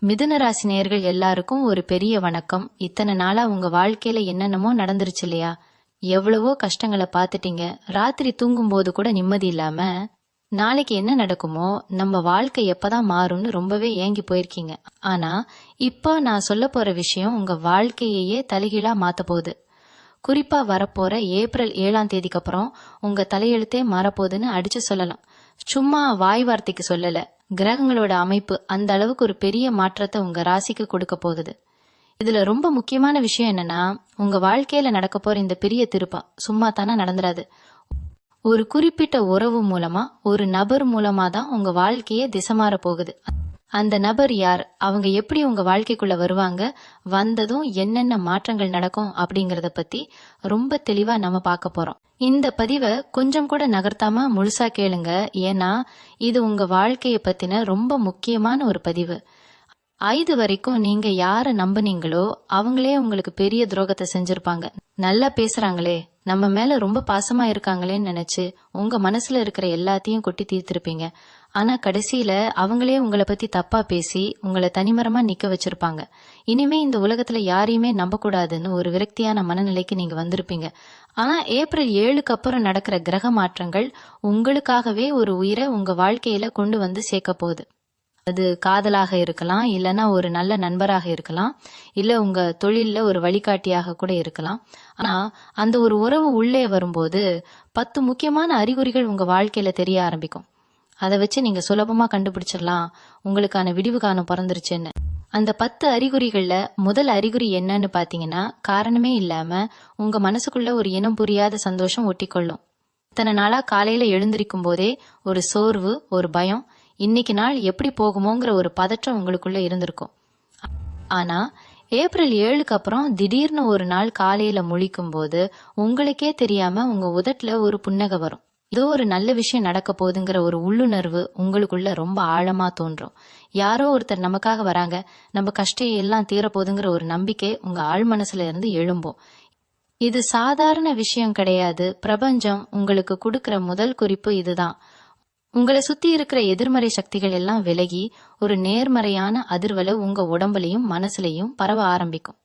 மிதுன ராசி நேயர்கள் எல்லாருக்கும் ஒரு பெரிய வணக்கம். இத்தனை நாளா உங்க வாழ்க்கையில என்னென்னமோ நடந்துருச்சு இல்லையா? எவ்வளவோ கஷ்டங்களை பார்த்துட்டீங்க. ராத்திரி தூங்கும் போது கூட நிம்மதி இல்லாம நாளைக்கு என்ன நடக்குமோ, நம்ம வாழ்க்கை எப்பதான் மாறும்னு ரொம்பவே ஏங்கி போயிருக்கீங்க. ஆனா இப்போ நான் சொல்ல போற விஷயம் உங்க வாழ்க்கையையே தலைகீழா மாத்த போகுது. குறிப்பா வரப்போற ஏப்ரல் 7ஆம் தேதிக்கு அப்புறம் உங்க தலையெழுத்தே மாறப்போகுதுன்னு அடிச்சு சொல்லலாம். சும்மா வாய் வார்த்தைக்கு சொல்லல, கிரகங்களோட அமைப்பு அந்த அளவுக்கு ஒரு பெரிய மாற்றத்தை உங்க ராசிக்கு கொடுக்க போகுது. இதுல ரொம்ப முக்கியமான விஷயம் என்னன்னா, உங்க வாழ்க்கையில நடக்க போற இந்த பெரிய திருப்பம் சும்மா தானே நடந்துராது. ஒரு குறிப்பிட்ட உறவு மூலமா, ஒரு நபர் மூலமா தான் உங்க வாழ்க்கையே திசை மாற போகுது. அந்த நபர் யார், அவங்க எப்படி உங்க வாழ்க்கைக்குள்ள வருவாங்க, வந்ததும் என்னென்ன மாற்றங்கள் நடக்கும் அப்படிங்கறத பத்தி ரொம்ப தெளிவா நம்ம பார்க்க போறோம். இந்த பதிவை கொஞ்சம் கூட நகர்த்தாம முழுசா கேளுங்க. ஏன்னா இது உங்க வாழ்க்கைய பத்தின ரொம்ப முக்கியமான ஒரு பதிவு. 5 வரைக்கும் நீங்க யார நம்புனீங்களோ அவங்களே உங்களுக்கு பெரிய துரோகத்தை செஞ்சிருப்பாங்க. நல்லா பேசுறாங்களே, நம்ம மேல ரொம்ப பாசமா இருக்காங்களேன்னு நினைச்சு உங்க மனசுல இருக்கிற எல்லாத்தையும் கொட்டி தீர்த்திருப்பீங்க. ஆனா கடைசியில அவங்களே உங்களை பத்தி தப்பா பேசி உங்களை தனிமரமா நிக்க வச்சிருப்பாங்க. இனிமே இந்த உலகத்துல யாரையுமே நம்ப கூடாதுன்னு ஒரு விரக்தியான மனநிலைக்கு நீங்க வந்திருப்பீங்க. ஆனா ஏப்ரல் 7க்கு அப்புறம் நடக்கிற கிரக மாற்றங்கள் உங்களுக்காகவே ஒரு உயிரை உங்க வாழ்க்கையில கொண்டு வந்து சேர்க்க போகுது. அது காதலாக இருக்கலாம், இல்லைன்னா ஒரு நல்ல நண்பராக இருக்கலாம், இல்ல உங்க தொழில்ல ஒரு வழிகாட்டியாக கூட இருக்கலாம். ஆனா அந்த ஒரு உறவு உள்ளே வரும்போது 10 முக்கியமான அறிகுறிகள் உங்க வாழ்க்கையில தெரிய ஆரம்பிக்கும். அதை வச்சு நீங்க சுலபமா கண்டுபிடிச்சிடலாம் உங்களுக்கான விடிவு காலம் பிறந்துருச்சுன்னு. அந்த 10 அறிகுறிகள்ல முதல் அறிகுறி என்னன்னு பாத்தீங்கன்னா, காரணமே இல்லாம உங்க மனசுக்குள்ள ஒரு இனம் புரியாத சந்தோஷம் ஒட்டிக்கொள்ளும். இத்தனை நாளா காலையில எழுந்திருக்கும் போதே ஒரு சோர்வு, ஒரு பயம், இன்னைக்கு நாள் எப்படி போகுமோங்கிற ஒரு பதற்றம் உங்களுக்குள்ள இருந்திருக்கும். ஆனா ஏப்ரல் 7க்கு அப்புறம் திடீர்னு ஒரு நாள் காலையில முழிக்கும் போது உங்களுக்கே தெரியாம உங்க உதட்டுல ஒரு புன்னகை வரும். ஏதோ ஒரு நல்ல விஷயம் நடக்க போகுதுங்கிற ஒரு உள்ளுணர்வு உங்களுக்குள்ள ரொம்ப ஆழமா தோன்றும். யாரோ ஒருத்தர் நமக்காக வராங்க, நம்ம கஷ்டம் எல்லாம் தீரப்போகுதுங்கிற ஒரு நம்பிக்கை உங்க ஆழ் மனசுல இருந்து எழும்பும். இது சாதாரண விஷயம் கிடையாது. பிரபஞ்சம் உங்களுக்கு கொடுக்கிற முதல் குறிப்பு இதுதான். உங்களை சுத்தி இருக்கிற எதிர்மறை சக்திகள் எல்லாம் விலகி ஒரு நேர்மறையான அதிர்வலை உங்க உடம்புலையும் மனசுலையும் பரவ ஆரம்பிக்கும்.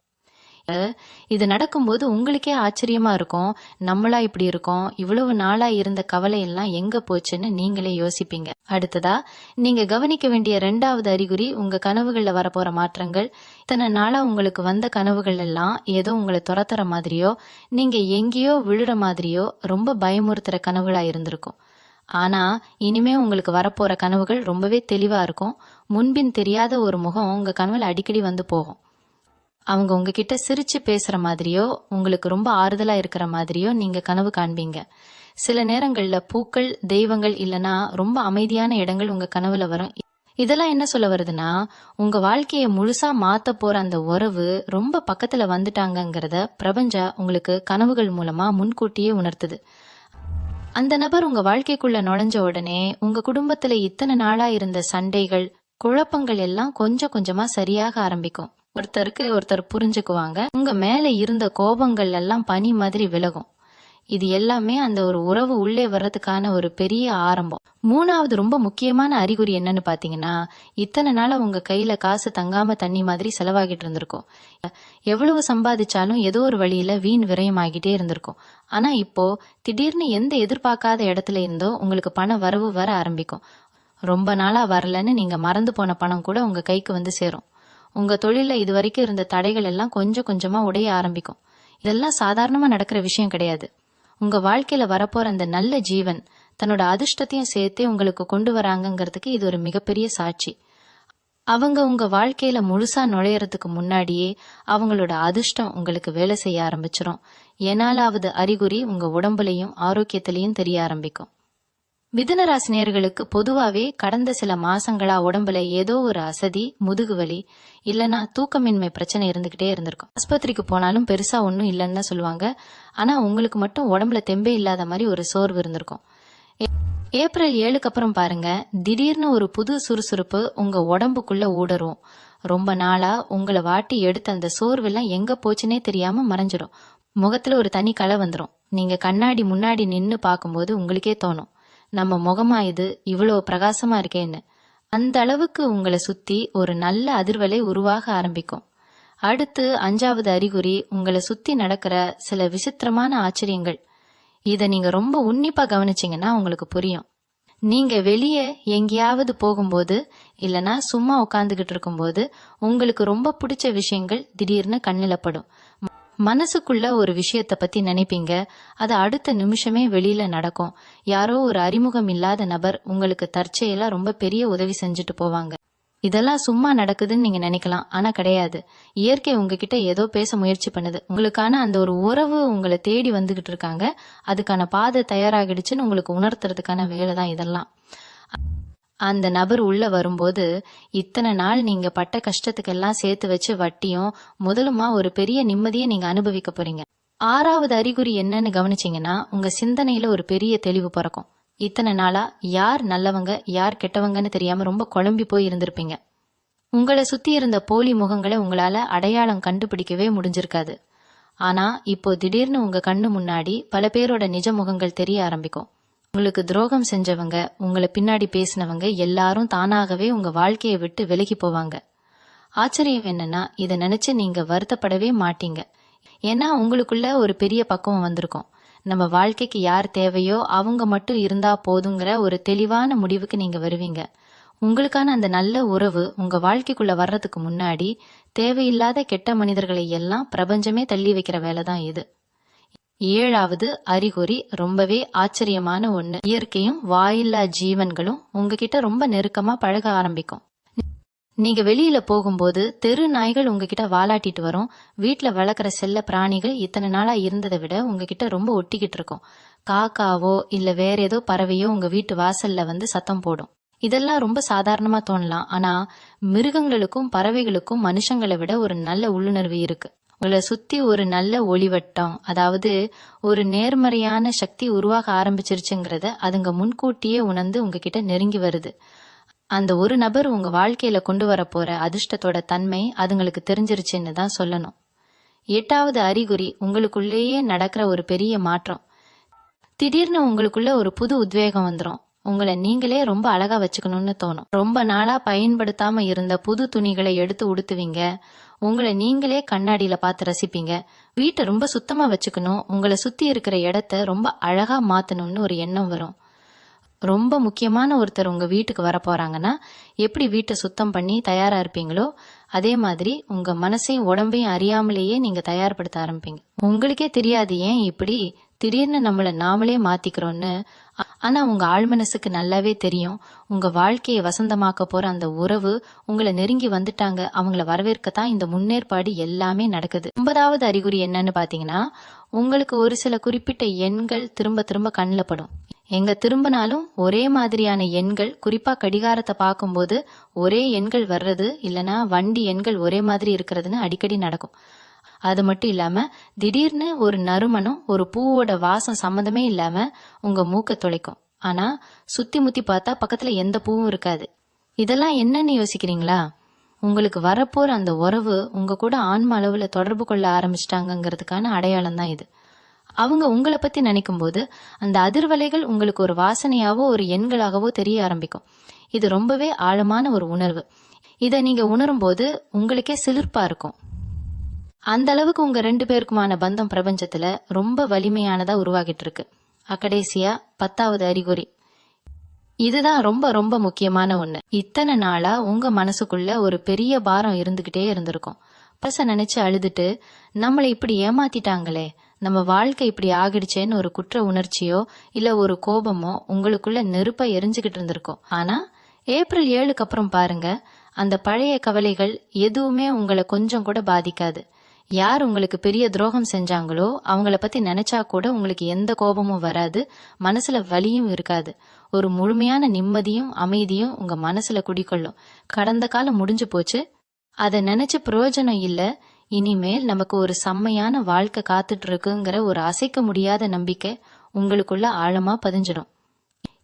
இது நடக்கும்போது உங்களுக்கே ஆச்சரியமா இருக்கும். நம்மளா இப்படி இருக்கோம், இவ்வளவு நாளா இருந்த கவலை எல்லாம் எங்க போச்சுன்னு நீங்களே யோசிப்பீங்க. அடுத்ததா நீங்க கவனிக்க வேண்டிய 2வது அறிகுறி உங்க கனவுகள்ல வரப்போற மாற்றங்கள். இத்தனை நாளா உங்களுக்கு வந்த கனவுகள் எல்லாம் ஏதோ உங்களை துரத்துற மாதிரியோ, நீங்க எங்கேயோ விழுற மாதிரியோ ரொம்ப பயமுறுத்துற கனவுகளா இருந்திருக்கும். ஆனா இனிமே உங்களுக்கு வரப்போற கனவுகள் ரொம்பவே தெளிவா இருக்கும். முன்பின் தெரியாத ஒரு முகம் உங்க கனவுல அடிக்கடி வந்து போகும். அவங்க உங்ககிட்ட சிரிச்சு பேசுற மாதிரியோ, உங்களுக்கு ரொம்ப ஆறுதலா இருக்கிற மாதிரியோ நீங்க கனவு காண்பீங்க. சில நேரங்கள்ல பூக்கள், தெய்வங்கள் இல்லனா ரொம்ப அமைதியான இடங்கள் உங்க கனவுல வரும். இதெல்லாம் என்ன சொல்ல வருதுன்னா, உங்க வாழ்க்கைய முழுசா மாத்த போற அந்த உறவு ரொம்ப பக்கத்துல வந்துட்டாங்கங்கிறத பிரபஞ்சம் உங்களுக்கு கனவுகள் மூலமா முன்கூட்டியே உணர்த்துது. அந்த நபர் உங்க வாழ்க்கைக்குள்ள நுழைஞ்ச உடனே உங்க குடும்பத்துல இத்தனை நாளா இருந்த சண்டைகள், குழப்பங்கள் எல்லாம் கொஞ்சம் கொஞ்சமா சரியாக ஆரம்பிக்கும். ஒருத்தருக்கு ஒருத்தர் புரிஞ்சுக்குவாங்க. உங்க மேல இருந்த கோபங்கள் எல்லாம் பனி மாதிரி விலகும். இது எல்லாமே அந்த ஒரு உறவு உள்ளே வர்றதுக்கான ஒரு பெரிய ஆரம்பம். 3வது ரொம்ப முக்கியமான அறிகுறி என்னன்னு பாத்தீங்கன்னா, இத்தனை நாளா உங்க கையில காசு தங்காம தண்ணி மாதிரி செலவாகிட்டு இருந்திருக்கும். எவ்வளவு சம்பாதிச்சாலும் ஏதோ ஒரு வழியில வீண் விரயம் ஆகிட்டே இருந்திருக்கும். ஆனா இப்போ திடீர்னு எந்த எதிர்பார்க்காத இடத்துல இருந்தோ உங்களுக்கு பண வரவு வர ஆரம்பிக்கும். ரொம்ப நாளா வரலன்னு நீங்க மறந்து போன பணம் கூட உங்க கைக்கு வந்து சேரும். உங்க தொழில இது வரைக்கும் இருந்த தடைகள் எல்லாம் கொஞ்சம் கொஞ்சமா உடைய ஆரம்பிக்கும். இதெல்லாம் சாதாரணமா நடக்கிற விஷயம் கிடையாது. உங்க வாழ்க்கையில வரப்போற அந்த நல்ல ஜீவன் தன்னோட அதிர்ஷ்டத்தையும் சேர்த்தே உங்களுக்கு கொண்டு வராங்கிறதுக்கு இது ஒரு மிகப்பெரிய சாட்சி. அவங்க உங்க வாழ்க்கையில முழுசா நுழையறதுக்கு முன்னாடியே அவங்களோட அதிர்ஷ்டம் உங்களுக்கு வேலை செய்ய ஆரம்பிச்சிரும். 7வது அறிகுறி உங்க உடம்புலையும் ஆரோக்கியத்திலையும் தெரிய ஆரம்பிக்கும். மிதுன ராசி நேயர்களுக்கு பொதுவாவே கடந்த சில மாசங்களா உடம்புல ஏதோ ஒரு அசதி, முதுகு வலி இல்லனா தூக்கமின்மை பிரச்சனை இருந்துகிட்டே இருந்திருக்கும். ஆஸ்பத்திரிக்கு போனாலும் பெருசா ஒன்னும் இல்லைன்னு சொல்லுவாங்க. ஆனா உங்களுக்கு மட்டும் உடம்புல தெம்பே இல்லாத மாதிரி ஒரு சோர்வு இருந்திருக்கும். ஏப்ரல் 7க்கு அப்புறம் பாருங்க, திடீர்னு ஒரு புது சுறுசுறுப்பு உங்க உடம்புக்குள்ள ஊடரும். ரொம்ப நாளா உங்களை வாட்டி எடுத்த அந்த சோர்வெல்லாம் எங்க போச்சுன்னே தெரியாம மறைஞ்சிடும். முகத்துல ஒரு தனி களை வந்துடும். நீங்க கண்ணாடி முன்னாடி நின்னு பார்க்கும்போது உங்களுக்கே தோணும், நம்ம முகமா இது இவ்வளவு பிரகாசமா இருக்கேன்னு. அந்த அளவுக்கு உங்களை சுத்தி ஒரு நல்ல அதிர்வலை உருவாக ஆரம்பிக்கும். அடுத்து 5வது அறிகுறி, உங்களை சுத்தி நடக்கிற சில விசித்திரமான ஆச்சரியங்கள். இத நீங்க ரொம்ப உன்னிப்பா கவனிச்சீங்கன்னா உங்களுக்கு புரியும். நீங்க வெளியே எங்கேயாவது போகும்போது இல்லனா சும்மா உட்காந்துகிட்டு இருக்கும்போது உங்களுக்கு ரொம்ப பிடிச்ச விஷயங்கள் திடீர்னு கண்ணில படும். மனசுக்குள்ள ஒரு விஷயத்த பத்தி நினைப்பீங்க, அது அடுத்த நிமிஷமே வெளியில நடக்கும். யாரோ ஒரு அறிமுகம் இல்லாத நபர் உங்களுக்கு தற்செயலா ரொம்ப பெரிய உதவி செஞ்சுட்டு போவாங்க. இதெல்லாம் சும்மா நடக்குதுன்னு நீங்க நினைக்கலாம், ஆனா கிடையாது. இயற்கை உங்ககிட்ட ஏதோ பேச முயற்சி பண்ணுது. உங்களுக்கான அந்த ஒரு உறவு உங்களை தேடி வந்துகிட்டு இருக்காங்க, அதுக்கான பாதை தயாராகிடுச்சுன்னு உங்களுக்கு உணர்த்துறதுக்கான வேலை தான் இதெல்லாம். அந்த நபர் உள்ள வரும்போது இத்தனை நாள் நீங்க பட்ட கஷ்டத்துக்கெல்லாம் சேர்த்து வச்சு வட்டியும் முதலுமா ஒரு பெரிய நிம்மதியை நீங்க அனுபவிக்க போறீங்க. 6வது அறிகுறி என்னன்னு கவனிச்சீங்கன்னா, உங்க சிந்தனையில ஒரு பெரிய தெளிவு பிறக்கும். இத்தனை நாளா யார் நல்லவங்க யார் கெட்டவங்கன்னு தெரியாம ரொம்ப குழம்பி போய் இருந்திருப்பீங்க. உங்களை சுத்தி இருந்த போலி முகங்களை உங்களால அடையாளம் கண்டுபிடிக்கவே முடிஞ்சிருக்காது. ஆனா இப்போ திடீர்னு உங்க கண்ணு முன்னாடி பல பேரோட நிஜ முகங்கள் தெரிய ஆரம்பிக்கும். உங்களுக்கு துரோகம் செஞ்சவங்க, உங்களை பின்னாடி பேசினவங்க எல்லாரும் தானாகவே உங்க வாழ்க்கையை விட்டு விலகி போவாங்க. ஆச்சரியம் என்னன்னா, இதை நினைச்சு நீங்க வருத்தப்படவே மாட்டீங்க. ஏன்னா உங்களுக்குள்ள ஒரு பெரிய பக்குவம் வந்திருக்கும். நம்ம வாழ்க்கைக்கு யார் தேவையோ அவங்க மட்டும் இருந்தா போதுங்கிற ஒரு தெளிவான முடிவுக்கு நீங்க வருவீங்க. உங்களுக்கான அந்த நல்ல உறவு உங்க வாழ்க்கைக்குள்ள வர்றதுக்கு முன்னாடி தேவையில்லாத கெட்ட மனிதர்களை எல்லாம் பிரபஞ்சமே தள்ளி வைக்கிற வேலைதான் இது. 7வது அறிகுறி ரொம்பவே ஆச்சரியமான ஒண்ணு. இயற்கையும் வாயில்லா ஜீவன்களும் உங்ககிட்ட ரொம்ப நெருக்கமா பழக ஆரம்பிக்கும். நீங்க வெளியில போகும்போது தெரு நாய்கள் உங்ககிட்ட வாலாட்டிட்டு வரும். வீட்டுல வளர்க்குற செல்ல பிராணிகள் இத்தனை நாளா இருந்ததை விட உங்ககிட்ட ரொம்ப ஒட்டிக்கிட்டு இருக்கும். காக்காவோ இல்ல வேற ஏதோ பறவையோ உங்க வீட்டு வாசல்ல வந்து சத்தம் போடும். இதெல்லாம் ரொம்ப சாதாரணமா தோணலாம், ஆனா மிருகங்களுக்கும் பறவைகளுக்கும் மனுஷங்களை விட ஒரு நல்ல உள்ளுணர்வு இருக்கு. உங்களை சுத்தி ஒரு நல்ல ஒளிவட்டம், அதாவது ஒரு நேர்மறையான சக்தி உருவாக ஆரம்பிச்சிருச்சுங்கிறத அதுங்க முன்கூட்டியே உணர்ந்து உங்ககிட்ட நெருங்கி வருது. அந்த ஒரு நபர் உங்க வாழ்க்கையில கொண்டு வர போற அதிர்ஷ்டத்தோட தன்மை அதுங்களுக்கு தெரிஞ்சிருச்சுன்னு தான் சொல்லணும். 8வது அறிகுறி, உங்களுக்குள்ளேயே நடக்கிற ஒரு பெரிய மாற்றம். திடீர்னு உங்களுக்குள்ள ஒரு புது உத்வேகம் வந்துடும். உங்களை நீங்களே ரொம்ப அழகா வச்சுக்கணும்னு தோணும். ரொம்ப நாளா பயன்படுத்தாம இருந்த புது துணிகளை எடுத்து உடுத்துவீங்க. உங்களை நீங்களே கண்ணாடியில பார்த்து ரசிப்பீங்க. வீட்டை ரொம்ப சுத்தமா வச்சுக்கணும், உங்களை சுத்தி இருக்கிற இடத்த ரொம்ப அழகா மாத்தணும்னு ஒரு எண்ணம் வரும். ரொம்ப முக்கியமான ஒருத்தர் உங்க வீட்டுக்கு வர போறாங்கன்னா எப்படி வீட்டை சுத்தம் பண்ணி தயாரா இருப்பீங்களோ அதே மாதிரி உங்க மனசையும் உடம்பையும் அறியாமலேயே நீங்க தயார்படுத்த ஆரம்பிப்பீங்க. உங்களுக்கே தெரியாது ஏன் இப்படி திடீர்னு நம்மள நாமளே மாத்திக்கிறோம்னு. ஆனா உங்க ஆழ்மனசுக்கு நல்லாவே தெரியும், உங்க வாழ்க்கையை வசந்தமாக்க போற அந்த உறவு உங்களை நெருங்கி வந்துட்டாங்க, அவங்கள வரவேற்கத்தான் இந்த முன்னேற்பாடு எல்லாமே நடக்குது. 9வது அறிகுறி என்னன்னு பாத்தீங்கன்னா, உங்களுக்கு ஒரு சில குறிப்பிட்ட எண்கள் திரும்ப திரும்ப கண்ணில் படும். எங்க திரும்பினாலும் ஒரே மாதிரியான எண்கள், குறிப்பா கடிகாரத்தை பார்க்கும்போது ஒரே எண்கள் வர்றது, இல்லனா வண்டி எண்கள் ஒரே மாதிரி இருக்கிறதுன்னு அடிக்கடி நடக்கும். அது மட்டும் இல்லாம திடீர்னு ஒரு நறுமணம், ஒரு பூவோட வாசம் சம்மந்தமே இல்லாம உங்க மூக்க துளைக்கும். ஆனா சுத்தி முத்தி பார்த்தா பக்கத்துல எந்த பூவும் இருக்காது. இதெல்லாம் என்னன்னு யோசிக்கிறீங்களா? உங்களுக்கு வரப்போற அந்த உறவு உங்க கூட ஆன்ம அளவுல தொடர்பு கொள்ள ஆரம்பிச்சிட்டாங்கிறதுக்கான அடையாளம் தான் இது. அவங்க உங்களை பத்தி நினைக்கும் போது அந்த அதிர்வலைகள் உங்களுக்கு ஒரு வாசனையாவோ ஒரு எண்களாகவோ தெரிய ஆரம்பிக்கும். இது ரொம்பவே ஆழமான ஒரு உணர்வு. இதை நீங்க உணரும் போது உங்களுக்கே சிலிர்ப்பா இருக்கும். அந்த அளவுக்கு உங்க 2 பேருக்குமான பந்தம் பிரபஞ்சத்துல ரொம்ப வலிமையானதா உருவாகிட்டு இருக்கு. கடைசியா 10வது அறிகுறி, இதுதான் ரொம்ப ரொம்ப முக்கியமான ஒண்ணு. இத்தனை நாளா உங்க மனசுக்குள்ள ஒரு பெரிய பாரம் இருந்துகிட்டே இருந்திருக்கும். பச நினைச்சு அழுதுட்டு நம்மளை இப்படி ஏமாத்திட்டாங்களே, நம்ம வாழ்க்கை இப்படி ஆகிடுச்சேன்னு ஒரு குற்ற உணர்ச்சியோ இல்ல ஒரு கோபமோ உங்களுக்குள்ள நெருப்பா எரிஞ்சுகிட்டு இருந்திருக்கும். ஆனா ஏப்ரல் 7க்கு அப்புறம் பாருங்க, அந்த பழைய கவலைகள் எதுவுமே உங்களை கொஞ்சம் கூட பாதிக்காது. யார் உங்களுக்கு பெரிய துரோகம் செஞ்சாங்களோ அவங்கள பத்தி நினைச்சா கூட உங்களுக்கு எந்த கோபமும் வராது, மனசுல வலியும் இருக்காது. ஒரு முழுமையான நிம்மதியும் அமைதியும் உங்க மனசுல குடிக்கொள்ளும். கடந்த காலம் முடிஞ்சு போச்சு, அதை நினைச்சு பிரயோஜனம் இல்ல, இனிமேல் நமக்கு ஒரு செம்மையான வாழ்க்கை காத்துட்டு இருக்குங்கிற ஒரு அசைக்க முடியாத நம்பிக்கை உங்களுக்குள்ள ஆழமா பதிஞ்சிடும்.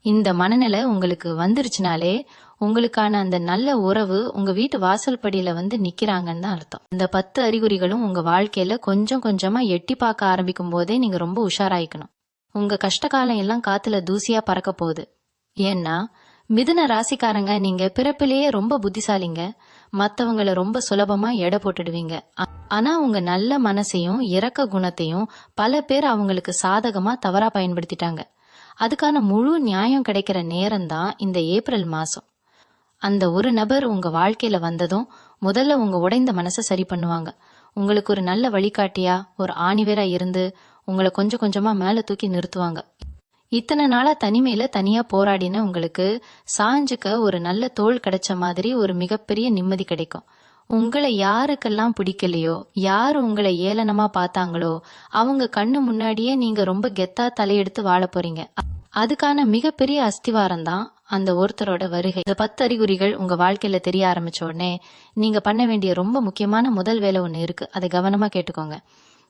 இந்த மனநிலை உங்களுக்கு வந்துருச்சுனாலே உங்களுக்கான அந்த நல்ல உறவு உங்க வீட்டு வாசல் படியில வந்து நிக்கிறாங்கன்னு தான் அர்த்தம். இந்த 10 அறிகுறிகளும் உங்க வாழ்க்கையில கொஞ்சம் கொஞ்சமா எட்டி பார்க்க ஆரம்பிக்கும் போதே நீங்க ரொம்ப உஷாராயிக்கணும். உங்க கஷ்ட காலம் எல்லாம் காத்துல தூசியா பறக்க போகுது. ஏன்னா மிதுன ராசிக்காரங்க, நீங்க பிறப்பிலேயே ரொம்ப புத்திசாலிங்க. மத்தவங்கள ரொம்ப சுலபமா எடை போட்டுடுவீங்க. ஆனா உங்க நல்ல மனசையும் இரக்க குணத்தையும் பல பேர் அவங்களுக்கு சாதகமா தவறா பயன்படுத்திட்டாங்க. அதுக்கான முழு நியாயம் கிடைக்கிற நேரம்தான் இந்த ஏப்ரல் மாசம். அந்த ஒரு நபர் உங்க வாழ்க்கையில வந்ததும் முதல்ல உங்க உடைந்த மனசை சரி பண்ணுவாங்க. உங்களுக்கு ஒரு நல்ல வழிகாட்டியா, ஒரு ஆணிவேரா இருந்து உங்களை கொஞ்சம் கொஞ்சமா மேல தூக்கி நிறுத்துவாங்க. இத்தனை நாளா தனிமையில தனியா போராடின உங்களுக்கு சாஞ்சுக்க ஒரு நல்ல தோள் கிடைச்ச மாதிரி ஒரு மிகப்பெரிய நிம்மதி கிடைக்கும். உங்களை யாருக்கெல்லாம் பிடிக்கலையோ, யார் உங்களை ஏளனமா பார்த்தாங்களோ அவங்க கண்ணு முன்னாடியே நீங்க ரொம்ப கெத்தா தலையெடுத்து வாழ போறீங்க. அதுக்கான மிகப்பெரிய அஸ்திவாரம் தான் அந்த ஒருத்தரோட வருகை. இந்த 10 அறிகுறிகள் உங்க வாழ்க்கையில தெரிய ஆரம்பிச்ச உடனே நீங்க பண்ண வேண்டிய ரொம்ப முக்கியமான முதல் வேலை ஒண்ணு இருக்கு. அதை கவனமா கேட்டுக்கோங்க.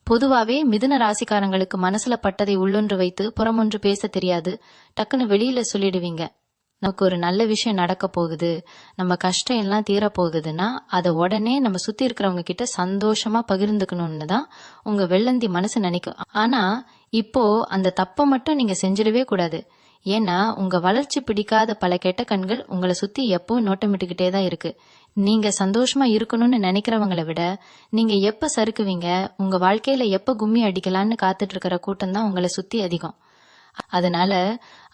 பொதுவாவே மிதுன ராசிக்காரங்களுக்கு மனசுல பட்டதை உள்ளொன்று வைத்து புறமொன்று பேச தெரியாது. டக்குன்னு வெளியில சொல்லிடுவீங்க. நமக்கு ஒரு நல்ல விஷயம் நடக்க போகுது, நம்ம கஷ்டம் எல்லாம் தீர போகுதுன்னா அதை உடனே நம்ம சுத்தி இருக்கிறவங்க கிட்ட சந்தோஷமா பகிர்ந்துக்கணும்னு தான் உங்க வெள்ளந்தி மனசு நினைக்கும். ஆனா இப்போ அந்த தப்பை மட்டும் நீங்க செஞ்சிடவே கூடாது. ஏன்னா உங்க வளர்ச்சி பிடிக்காத பல கெட்ட கண்கள் உங்களை சுத்தி எப்பவும் நோட்டமிட்டுக்கிட்டே தான் இருக்கு. நீங்க சந்தோஷமா இருக்கணும்னு நினைக்கிறவங்களை விட நீங்க எப்ப சறுக்குவீங்க, உங்க வாழ்க்கையில எப்ப கும்மி அடிக்கலான்னு காத்துட்டு இருக்கிற கூட்டம் தான் உங்களை சுத்தி அதிகம். அதனால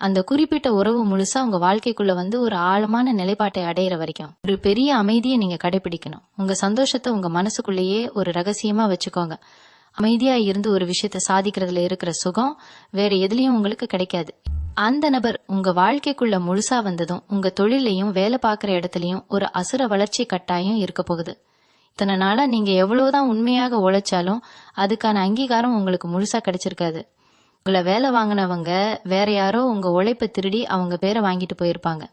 அந்த குறிப்பிட்ட உறவு முழுசா உங்க வாழ்க்கைக்குள்ள வந்து ஒரு ஆழமான நிலைப்பாட்டை அடையிற வரைக்கும் ஒரு பெரிய அமைதியை நீங்க கடைபிடிக்கணும். உங்க சந்தோஷத்தை உங்க மனசுக்குள்ளேயே ஒரு ரகசியமா வச்சுக்கோங்க. அமைதியா இருந்து ஒரு விஷயத்த சாதிக்கிறதுல இருக்கிற சுகம் வேற எதுலயும் உங்களுக்கு கிடைக்காது. அந்த நபர் உங்க வாழ்க்கைக்குள்ள முழுசா வந்ததும் உங்க தொழிலையும் வேலை பார்க்கிற இடத்துலயும் ஒரு அசுர வளர்ச்சி கட்டாயம் இருக்க போகுது. இத்தனை நாளா நீங்க எவ்வளவுதான் உண்மையாக உழைச்சாலும் அதுக்கான அங்கீகாரம் உங்களுக்கு முழுசா கிடைச்சிருக்காது. உங்களை வேலை வாங்கினவங்க வேற யாரோ உங்க உழைப்பை திருடி அவங்க பேரை வாங்கிட்டு போயிருப்பாங்க.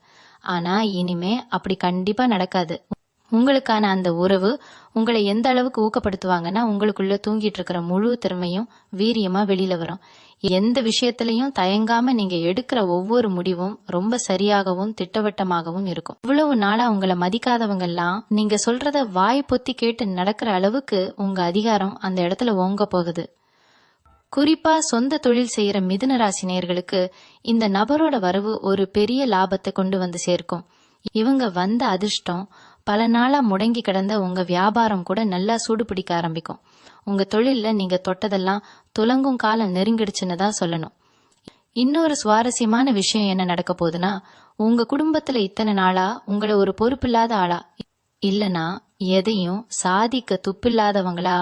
ஆனா இனிமே அப்படி கண்டிப்பா நடக்காது. உங்களுக்கான அந்த உறவு உங்களை எந்த அளவுக்கு ஊக்கப்படுத்துவாங்கன்னா உங்களுக்குள்ள தூங்கிட்டு இருக்கிற முழு திறமையும் வீரியமா வெளியில வரும். எந்த விஷயத்திலையும் தயங்காம நீங்க எடுக்கிற ஒவ்வொரு முடிவும் ரொம்ப சரியாகவும் திட்டவட்டமாகவும் இருக்கும். இவ்வளவு நாளா உங்களை மதிக்காதவங்க எல்லாம் நீங்க சொல்றத வாய் பொத்தி கேட்டு நடக்கிற அளவுக்கு உங்க அதிகாரம் அந்த இடத்துல ஓங்க போகுது. குறிப்பா சொந்த தொழில் செய்யற மிதுன ராசி நேயர்களுக்கு இந்த நபரோட வரவு ஒரு பெரிய லாபத்தை கொண்டு வந்து சேர்க்கும். இவங்க வந்த அதிர்ஷ்டம் பல நாளா முடங்கி கிடந்த உங்க வியாபாரம் கூட நல்லா சூடு பிடிக்க ஆரம்பிக்கும். உங்க தொழில்ல நீங்க தொட்டதெல்லாம் துலங்கும் காலம் நெருங்கிடுச்சுன்னு தான் சொல்லணும். இன்னொரு சுவாரஸ்யமான விஷயம் என்ன நடக்க போகுதுன்னா, உங்க குடும்பத்துல இத்தனை நாளா உங்களை ஒரு பொறுப்பில்லாத ஆளா இல்லனா எதையும் சாதிக்க துப்பில்லாதவங்களா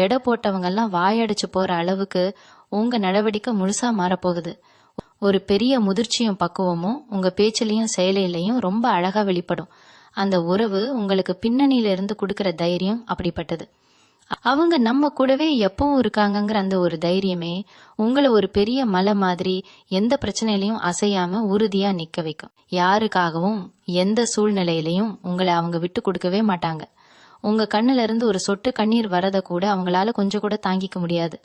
எடை போட்டவங்க எல்லாம் வாயடிச்சு போற அளவுக்கு உங்க நடவடிக்கை முழுசா மாறப்போகுது. ஒரு பெரிய முதிர்ச்சியும் பக்குவமும் உங்க பேச்சிலையும் செயலையும் ரொம்ப அழகா வெளிப்படும். அந்த உறவு உங்களுக்கு பின்னணியில இருந்து கொடுக்கிற தைரியம் அப்படிப்பட்டது. அவங்க நம்ம கூடவே எப்பவும் இருக்காங்கங்கிற அந்த ஒரு தைரியமே உங்களை ஒரு பெரிய மலை மாதிரி எந்த பிரச்சனையிலையும் அசையாம உறுதியா நிக்க வைக்கும். யாருக்காகவும் எந்த சூழ்நிலையிலையும் உங்களை அவங்க விட்டு கொடுக்கவே மாட்டாங்க. உங்க கண்ணுல இருந்து ஒரு சொட்டு கண்ணீர் வரத கூட அவங்களால கொஞ்சம் கூட தாங்கிக்க முடியாது.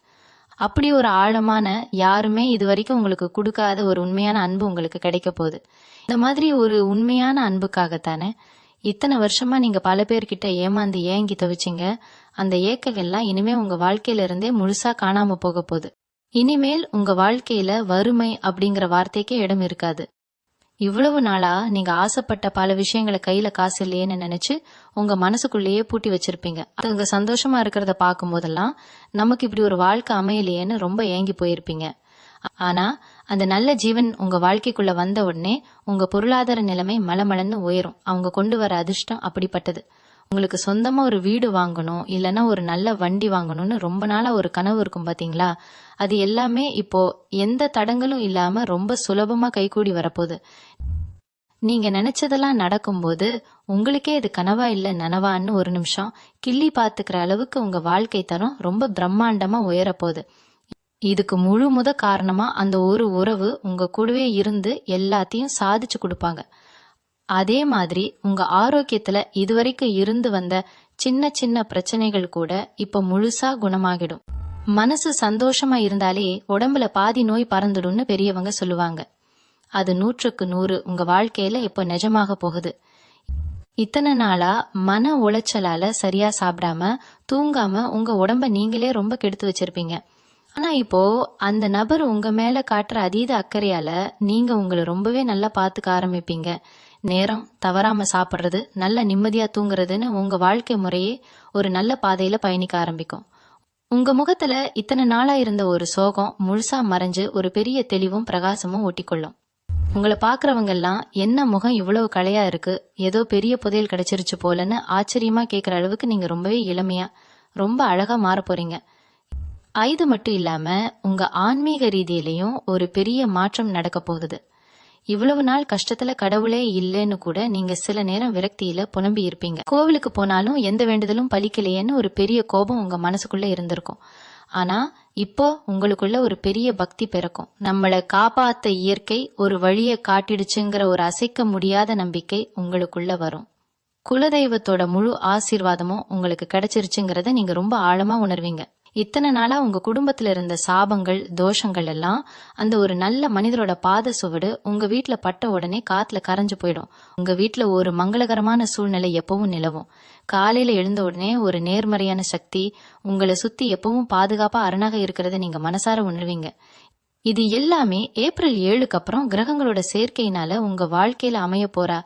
அப்படி ஒரு ஆழமான, யாருமே இது வரைக்கும் உங்களுக்கு கொடுக்காத ஒரு உண்மையான அன்பு உங்களுக்கு கிடைக்க போகுது. இந்த மாதிரி ஒரு உண்மையான அன்புக்காகத்தானே இத்தனை வருஷமா நீங்க பல பேர்கிட்ட ஏமாந்து ஏங்கி தவிச்சிங்க. அந்த ஏக்கங்கள்லாம் இனிமே உங்க வாழ்க்கையில இருந்தே முழுசா காணாம போக போகுது. இனிமேல் உங்க வாழ்க்கையில வறுமை அப்படிங்கிற வார்த்தைக்கே இடம் இருக்காது. இவ்வளவு நாளா நீங்க ஆசைப்பட்ட பல விஷயங்களை கையில காசு இல்லையேன்னு நினைச்சு உங்க மனசுக்குள்ளேயே பூட்டி வச்சிருப்பீங்க. அவங்க சந்தோஷமா இருக்கிறத பார்க்கும் போதெல்லாம் நமக்கு இப்படி ஒரு வாழ்க்கை அமையலையேன்னு ரொம்ப ஏங்கி போயிருப்பீங்க. ஆனா அந்த நல்ல ஜீவன் உங்க வாழ்க்கைக்குள்ள வந்த உடனே உங்க பொருளாதார நிலைமை மலமலன்னு உயரும். அவங்க கொண்டு வர அதிர்ஷ்டம் அப்படிப்பட்டது. உங்களுக்கு சொந்தமா ஒரு வீடு வாங்கணும், இல்லைன்னா ஒரு நல்ல வண்டி வாங்கணும்னு ரொம்ப நாளா ஒரு கனவு இருக்கும் பாத்தீங்களா? அது எல்லாமே இப்போ எந்த தடங்களும் இல்லாம ரொம்ப சுலபமா கைகூடி வரப்போகுது. நீங்க நினைச்சதெல்லாம் நடக்கும்போது உங்களுக்கே இது கனவா இல்ல நனவான்னு ஒரு நிமிஷம் கிள்ளி பாத்துக்கிற அளவுக்கு உங்க வாழ்க்கை தரம் ரொம்ப பிரம்மாண்டமா உயரப்போகுது. இதுக்கு முழு முத காரணமா அந்த ஒரு உறவு உங்க கூடவே இருந்து எல்லாத்தையும் சாதிச்சு கொடுப்பாங்க. அதே மாதிரி உங்க ஆரோக்கியத்துல இதுவரைக்கும் இருந்து வந்த சின்ன சின்ன பிரச்சனைகள் கூட இப்ப முழுசா குணமாகிடும். மனசு சந்தோஷமா இருந்தாலே உடம்புல பாதி நோய் பறந்துடும்னு பெரியவங்க சொல்லுவாங்க. அது 100க்கு 100 உங்க வாழ்க்கையில இப்ப நிஜமாக போகுது. இத்தனை நாளா மன உளைச்சலால சரியா சாப்பிடாம தூங்காம உங்க உடம்ப நீங்களே ரொம்ப கெடுத்து வச்சிருப்பீங்க. ஆனா இப்போ அந்த நபர் உங்க மேல காட்டுற அதீத அக்கறையால நீங்க உங்களை ரொம்பவே நல்லா பாத்துக்க ஆரம்பிப்பீங்க. நேரம் தவறாம சாப்பிடுறது, நல்ல நிம்மதியா தூங்குறதுன்னு உங்க வாழ்க்கை முறையே ஒரு நல்ல பாதையில பயணிக்க ஆரம்பிக்கும். உங்க முகத்துல இத்தனை நாளா இருந்த ஒரு சோகம் முழுசா மறைஞ்சு ஒரு பெரிய தெளிவும் பிரகாசமும் ஒட்டிக்கொள்ளும். உங்களை பாக்குறவங்க எல்லாம் என்ன முகம் இவ்வளவு களையா இருக்கு, ஏதோ பெரிய புதையல் கிடைச்சிருச்சு போலன்னு ஆச்சரியமா கேக்குற அளவுக்கு நீங்க ரொம்பவே இளமையா ரொம்ப அழகா மாற போறீங்க. இது மட்டும் இல்லாம உங்க ஆன்மீக ரீதியிலையும் ஒரு பெரிய மாற்றம் நடக்க போகுது. இவ்வளவு நாள் கஷ்டத்துல கடவுளே இல்லைன்னு கூட நீங்க சில நேரம் விரக்தியில புலம்பி இருப்பீங்க. கோவிலுக்கு போனாலும் எந்த வேண்டுதலும் பலிக்கலையேன்னு ஒரு பெரிய கோபம் உங்க மனசுக்குள்ள இருந்திருக்கும். ஆனா இப்போ உங்களுக்குள்ள ஒரு பெரிய பக்தி பிறக்கும். நம்மளை காப்பாத்த இயற்கை ஒரு வழியை காட்டிடுச்சுங்கிற ஒரு அசைக்க முடியாத நம்பிக்கை உங்களுக்குள்ள வரும். குலதெய்வத்தோட முழு ஆசீர்வாதமும் உங்களுக்கு கிடைச்சிருச்சுங்கிறத நீங்க ரொம்ப ஆழமா உணர்வீங்க. இத்தனை நாளா உங்க குடும்பத்துல இருந்த சாபங்கள் தோஷங்கள் எல்லாம் அந்த ஒரு நல்ல மனிதரோட பாத சுவடு உங்க வீட்டுல பட்ட உடனே காத்துல கரைஞ்சு போயிடும். உங்க வீட்டுல ஒரு மங்களகரமான சூழ்நிலை எப்பவும் நிலவும். காலையில எழுந்த உடனே ஒரு நேர்மறையான சக்தி உங்களை சுத்தி எப்பவும் பாதுகாப்பா அரணாக இருக்கிறத நீங்க மனசார உணர்வீங்க. இது எல்லாமே ஏப்ரல் 7க்கு அப்புறம் கிரகங்களோட சேர்க்கையினால உங்க வாழ்க்கையில அமைய போற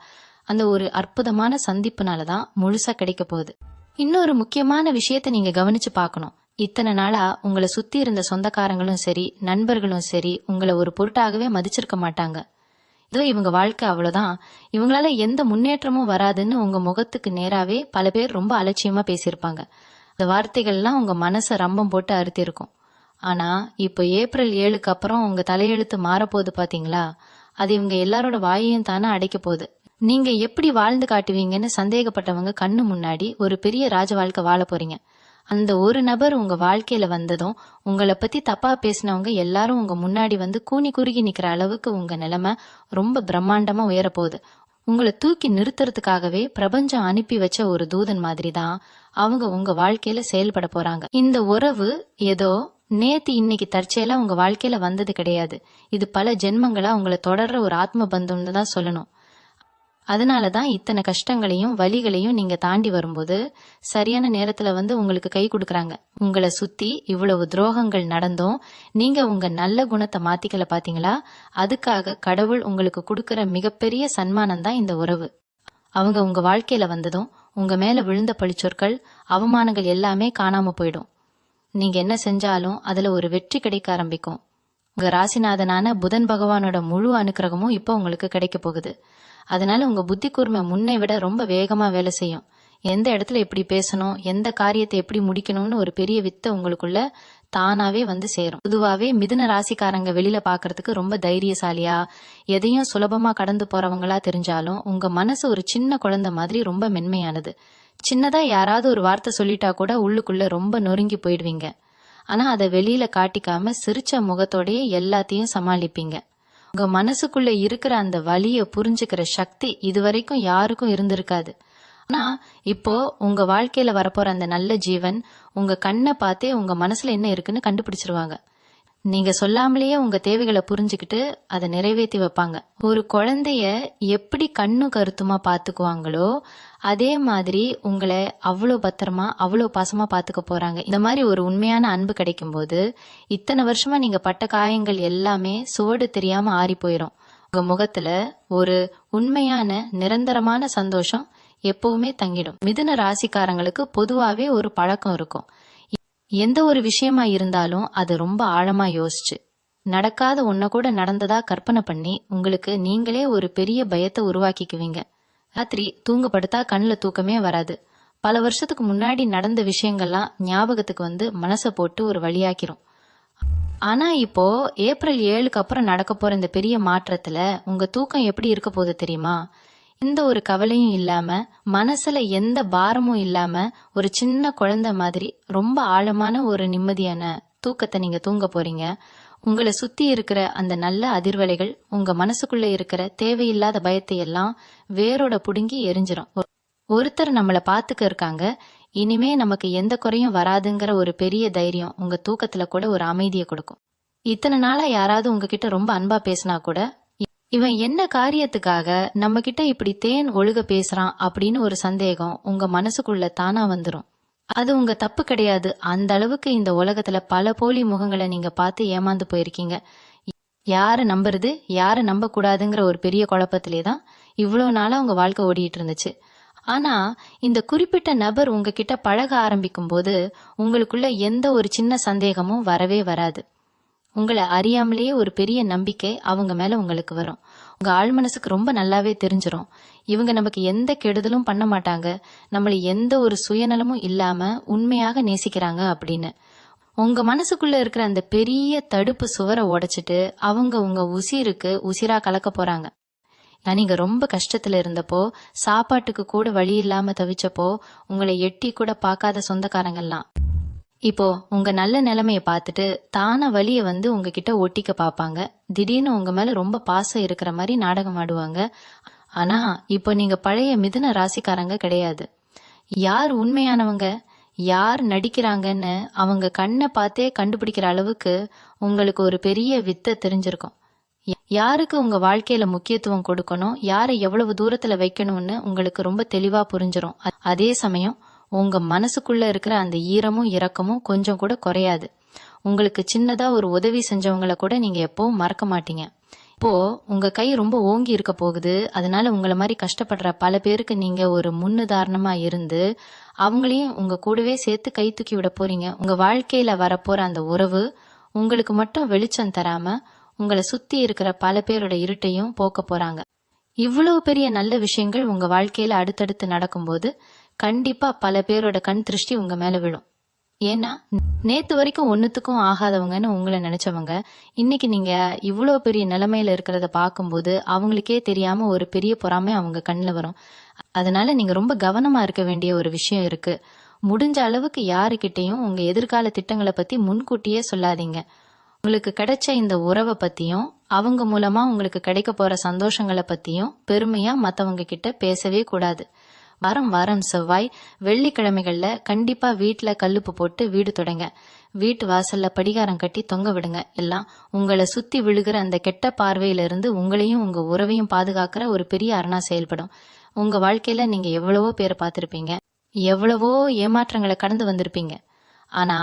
அந்த ஒரு அற்புதமான சந்திப்புனாலதான் முழுசா கிடைக்க போகுது. இன்னொரு முக்கியமான விஷயத்த நீங்க கவனிச்சு பார்க்கணும். இத்தனை நாளா உங்களை சுத்தி இருந்த சொந்தக்காரங்களும் சரி நண்பர்களும் சரி உங்களை ஒரு பொருட்டாகவே மதிச்சிருக்க மாட்டாங்க. இதோ இவங்க வாழ்க்கை அவ்வளவுதான், இவங்களால எந்த முன்னேற்றமும் வராதுன்னு உங்க முகத்துக்கு நேராவே பல பேர் ரொம்ப அலட்சியமா பேசியிருப்பாங்க. அந்த வார்த்தைகள்லாம் உங்க மனசை ரம்பம் போட்டு அறுத்திருக்கும். ஆனா இப்போ ஏப்ரல் 7க்கு அப்புறம் உங்க தலையெழுத்து மாறப்போகுது பாத்தீங்களா, அது இவங்க எல்லாரோட வாயையும் தானே அடைக்க போகுது. நீங்க எப்படி வாழ்ந்து காட்டுவீங்கன்னு சந்தேகப்பட்டவங்க கண்ணு முன்னாடி ஒரு பெரிய ராஜ வாழ்க்கை வாழ போறீங்க. அந்த ஒரு நபர் உங்க வாழ்க்கையில வந்ததும் உங்களை பத்தி தப்பா பேசினவங்க எல்லாரும் உங்க முன்னாடி வந்து கூனி குறுகி நிக்கிற அளவுக்கு உங்க நிலைமை ரொம்ப பிரம்மாண்டமா உயர போகுது. உங்களை தூக்கி நிறுத்துறதுக்காகவே பிரபஞ்சம் அனுப்பி வச்ச ஒரு தூதன் மாதிரி தான் அவங்க உங்க வாழ்க்கையில செயல்பட போறாங்க. இந்த உறவு ஏதோ நேத்து இன்னைக்கு தற்செயலா உங்க வாழ்க்கையில வந்தது கிடையாது. இது பல ஜென்மங்களா உங்களை தொடர்ற ஒரு ஆத்ம பந்தம்னு தான் சொல்லணும். அதனாலதான் இத்தனை கஷ்டங்களையும் வலிகளையும் நீங்க தாண்டி வரும்போது சரியான நேரத்துல வந்து உங்களுக்கு கை கொடுக்கறாங்க. உங்களை சுத்தி இவ்வளவு துரோகங்கள் நடந்தும் நீங்க உங்க நல்ல குணத்தை மாத்திக்கல பாத்தீங்களா, அதுக்காக கடவுள் உங்களுக்கு கொடுக்கற மிகப்பெரிய சன்மானம் தான் இந்த உறவு. அவங்க உங்க வாழ்க்கையில வந்ததும் உங்க மேல விழுந்த பழிச்சொற்கள் அவமானங்கள் எல்லாமே காணாம போயிடும். நீங்க என்ன செஞ்சாலும் அதுல ஒரு வெற்றி கிடைக்க ஆரம்பிக்கும். உங்க ராசிநாதனான புதன் பகவானோட முழு அனுக்கிரகமும் இப்போ உங்களுக்கு கிடைக்க போகுது. அதனால உங்க புத்தி கூர்மை முன்னை விட ரொம்ப வேகமா வேலை செய்யும். எந்த இடத்துல எப்படி பேசணும், எந்த காரியத்தை எப்படி முடிக்கணும்னு ஒரு பெரிய வித்தை உங்களுக்குள்ள தானாவே வந்து சேரும். பொதுவாவே மிதுன ராசிக்காரங்க வெளியில பாக்குறதுக்கு ரொம்ப தைரியசாலியா எதையும் சுலபமா கடந்து போறவங்களா தெரிஞ்சாலும் உங்க மனசு ஒரு சின்ன குழந்தை மாதிரி ரொம்ப மென்மையானது. சின்னதா யாராவது ஒரு வார்த்தை சொல்லிட்டா கூட உள்ளுக்குள்ள ரொம்ப நொறுங்கி போயிடுவீங்க. ஆனா அதை வெளியில காட்டிக்காம சிரிச்ச முகத்தோடயே எல்லாத்தையும் சமாளிப்பீங்க. உங்க மனசுக்குள்ள இருக்கிற அந்த வலிய புரிஞ்சுக்கிற சக்தி இதுவரைக்கும் யாருக்கும் இருந்திருக்காது. ஆனா இப்போ உங்க வாழ்க்கையில வரப்போற அந்த நல்ல ஜீவன் உங்க கண்ணை பார்த்தே உங்க மனசுல என்ன இருக்குன்னு கண்டுபிடிச்சிருவாங்க. நீங்க சொல்லாமலேயே உங்க தேவைகளை புரிஞ்சுக்கிட்டு அதை நிறைவேற்றி வைப்பாங்க. ஒரு குழந்தைய எப்படி கண்ணு கருத்துமா பாத்துக்குவாங்களோ அதே மாதிரி உங்களை அவ்வளோ பத்திரமா அவ்வளோ பாசமா பாத்துக்க போறாங்க. இந்த மாதிரி ஒரு உண்மையான அன்பு கிடைக்கும் போது இத்தனை வருஷமா நீங்க பட்ட காயங்கள் எல்லாமே சுவடு தெரியாம ஆறி போயிரும். உங்க முகத்துல ஒரு உண்மையான நிரந்தரமான சந்தோஷம் எப்பவுமே தங்கிடும். மிதுன ராசிக்காரங்களுக்கு பொதுவாவே ஒரு பழக்கம் இருக்கும். எந்த ஒரு விஷயமா இருந்தாலும் அது ரொம்ப ஆழமா யோசிச்சு நடக்காத ஒன்ன கூட நடந்ததா கற்பனை பண்ணி உங்களுக்கு நீங்களே ஒரு பெரிய பயத்தை உருவாக்கிக்குவீங்க. ராத்திரி தூங்க படுத்தா கண்ணுல தூக்கமே வராது. பல வருஷத்துக்கு முன்னாடி நடந்த விஷயங்கள்லாம் ஞாபகத்துக்கு வந்து மனசை போட்டு ஒரு வழியாக்கிரும். ஆனா இப்போ ஏப்ரல் 7க்கு அப்புறம் நடக்க போற இந்த பெரிய மாற்றத்துல உங்க தூக்கம் எப்படி இருக்க போகுது தெரியுமா? எந்த ஒரு கவலையும் இல்லாம மனசுல எந்த பாரமும் இல்லாம ஒரு சின்ன குழந்தை மாதிரி ரொம்ப ஆழமான ஒரு நிம்மதியான தூக்கத்தை நீங்க தூங்க போறீங்க. உங்களை சுத்தி இருக்கிற அந்த நல்ல அதிர்வலைகள் உங்க மனசுக்குள்ள இருக்கிற தேவையில்லாத பயத்தை எல்லாம் வேரோட புடுங்கி எரிஞ்சிரும். ஒருத்தர் நம்மளை பாத்துக்க இருக்காங்க, இனிமே நமக்கு எந்த குறையும் வராதுங்கிற ஒரு பெரிய தைரியம் உங்க தூக்கத்துல கூட ஒரு அமைதியை கொடுக்கும். இத்தனை நாளா யாராவது உங்ககிட்ட ரொம்ப அன்பா பேசினா கூட இவன் என்ன காரியத்துக்காக நம்ம கிட்ட இப்படி தேன் ஒழுக பேசுறான் அப்படின்னு ஒரு சந்தேகம் உங்க மனசுக்குள்ள தானா வந்துரும். அது உங்க தப்பு கிடையாது. அந்த அளவுக்கு இந்த உலகத்துல பல போலி முகங்களை நீங்க பார்த்து ஏமாந்து போயிருக்கீங்க. யாரை நம்புறது யாரை நம்ப கூடாதுங்கிற ஒரு பெரிய குழப்பத்திலே தான் இவ்வளவு நாளா உங்க வாழ்க்கை ஓடிட்டு இருந்துச்சு. ஆனா இந்த குறிப்பிட்ட நபர் உங்ககிட்ட பழக ஆரம்பிக்கும் போது உங்களுக்குள்ள எந்த ஒரு சின்ன சந்தேகமும் வரவே வராது. உங்களை அறியாமலேயே ஒரு பெரிய நம்பிக்கை அவங்க மேல உங்களுக்கு வரும். உங்க ஆழ் மனசுக்கு ரொம்ப நல்லாவே தெரிஞ்சிரும், இவங்க நமக்கு எந்த கெடுதலும் பண்ண மாட்டாங்க, நம்மள எந்த ஒரு சுயநலமும் இல்லாம உண்மையாக நேசிக்கிறாங்க அப்படின்னு. உங்க மனசுக்குள்ள இருக்கிற அந்த பெரிய தடுப்பு சுவரை உடைச்சிட்டு அவங்க உங்க உசிருக்கு உசிரா கலக்க போறாங்க. நீங்க ரொம்ப கஷ்டத்துல இருந்தப்போ, சாப்பாட்டுக்கு கூட வழி இல்லாம தவிச்சப்போ உங்களை எட்டி கூட பார்க்காத சொந்தக்காரங்கெல்லாம் இப்போ உங்க நல்ல நிலைமைய பார்த்துட்டு தான வழிய வந்து உங்ககிட்ட ஒட்டிக்க பாப்பாங்க. திடீர்னு உங்க மேல ரொம்ப பாசம் இருக்கிற மாதிரி நாடகம் ஆடுவாங்க. ஆனா இப்போ நீங்க பழைய மிதுன ராசிக்காரங்க கிடையாது. யார் உண்மையானவங்க யார் நடிக்கிறாங்கன்னு அவங்க கண்ணை பார்த்தே கண்டுபிடிக்கிற அளவுக்கு உங்களுக்கு ஒரு பெரிய வித்தை தெரிஞ்சிருக்கும். யாருக்கு உங்க வாழ்க்கையில முக்கியத்துவம் கொடுக்கணும், யாரை எவ்வளவு தூரத்துல வைக்கணும்னு உங்களுக்கு ரொம்ப தெளிவா புரிஞ்சிரும். அதே சமயம் உங்க மனசுக்குள்ள இருக்கிற அந்த ஈரமும் இரக்கமும் கொஞ்சம் கூட குறையாது. உங்களுக்கு சின்னதா ஒரு உதவி செஞ்சவங்களை கூட நீங்க எப்பவும் மறக்க மாட்டீங்க. இப்போ உங்க கை ரொம்ப ஓங்கி இருக்க போகுது. அதனால உங்களை மாதிரி கஷ்டப்படுற பல பேருக்கு நீங்க ஒரு முன்னுதாரணமா இருந்து அவங்களையும் உங்க கூடவே சேர்த்து கை தூக்கி விட போறீங்க. உங்க வாழ்க்கையில வரப்போற அந்த உறவு உங்களுக்கு மட்டும் வெளிச்சம் தராம உங்களை சுத்தி இருக்கிற பல பேரோட இருட்டையும் போக்க போறாங்க. இவ்வளவு பெரிய நல்ல விஷயங்கள் உங்க வாழ்க்கையில அடுத்தடுத்து நடக்கும்போது கண்டிப்பா பல பேரோட கண் திருஷ்டி உங்க மேல விழும். ஏன்னா நேத்து வரைக்கும் ஒன்னுத்துக்கும் ஆகாதவங்கன்னு உங்களை நினைச்சவங்க இன்னைக்கு நீங்க இவ்வளவு பெரிய நிலைமையில இருக்கிறத பார்க்கும்போது அவங்களுக்கே தெரியாம ஒரு பெரிய பொறாமை அவங்க கண்ணுல வரும். அதனால நீங்க ரொம்ப கவனமா இருக்க வேண்டிய ஒரு விஷயம் இருக்கு. முடிஞ்ச அளவுக்கு யாருக்கிட்டையும் உங்க எதிர்கால திட்டங்களை பத்தி முன்கூட்டியே சொல்லாதீங்க. உங்களுக்கு கிடைச்ச இந்த உறவை பத்தியும் அவங்க மூலமா உங்களுக்கு கிடைக்க போற சந்தோஷங்களை பத்தியும் பெருமையா மத்தவங்க கிட்ட பேசவே கூடாது. வாரம் செவ்வாய் வெள்ளிக்கிழமைகள்ல கண்டிப்பா வீட்டுல கல்லுப்பு போட்டு வீடு தொடங்க. வீட்டு வாசல்ல படிகாரம் கட்டி தொங்க விடுங்க. எல்லாம் உங்களை சுத்தி விழுகிற அந்த கெட்ட பார்வையில இருந்து உங்களையும் உங்க உறவையும் பாதுகாக்கிற ஒரு பெரிய அரணா செயல்படும். உங்க வாழ்க்கையில நீங்க எவ்வளவோ பேரை பார்த்திருப்பீங்க, எவ்வளவோ ஏமாற்றங்களை கடந்து வந்திருப்பீங்க. ஆனா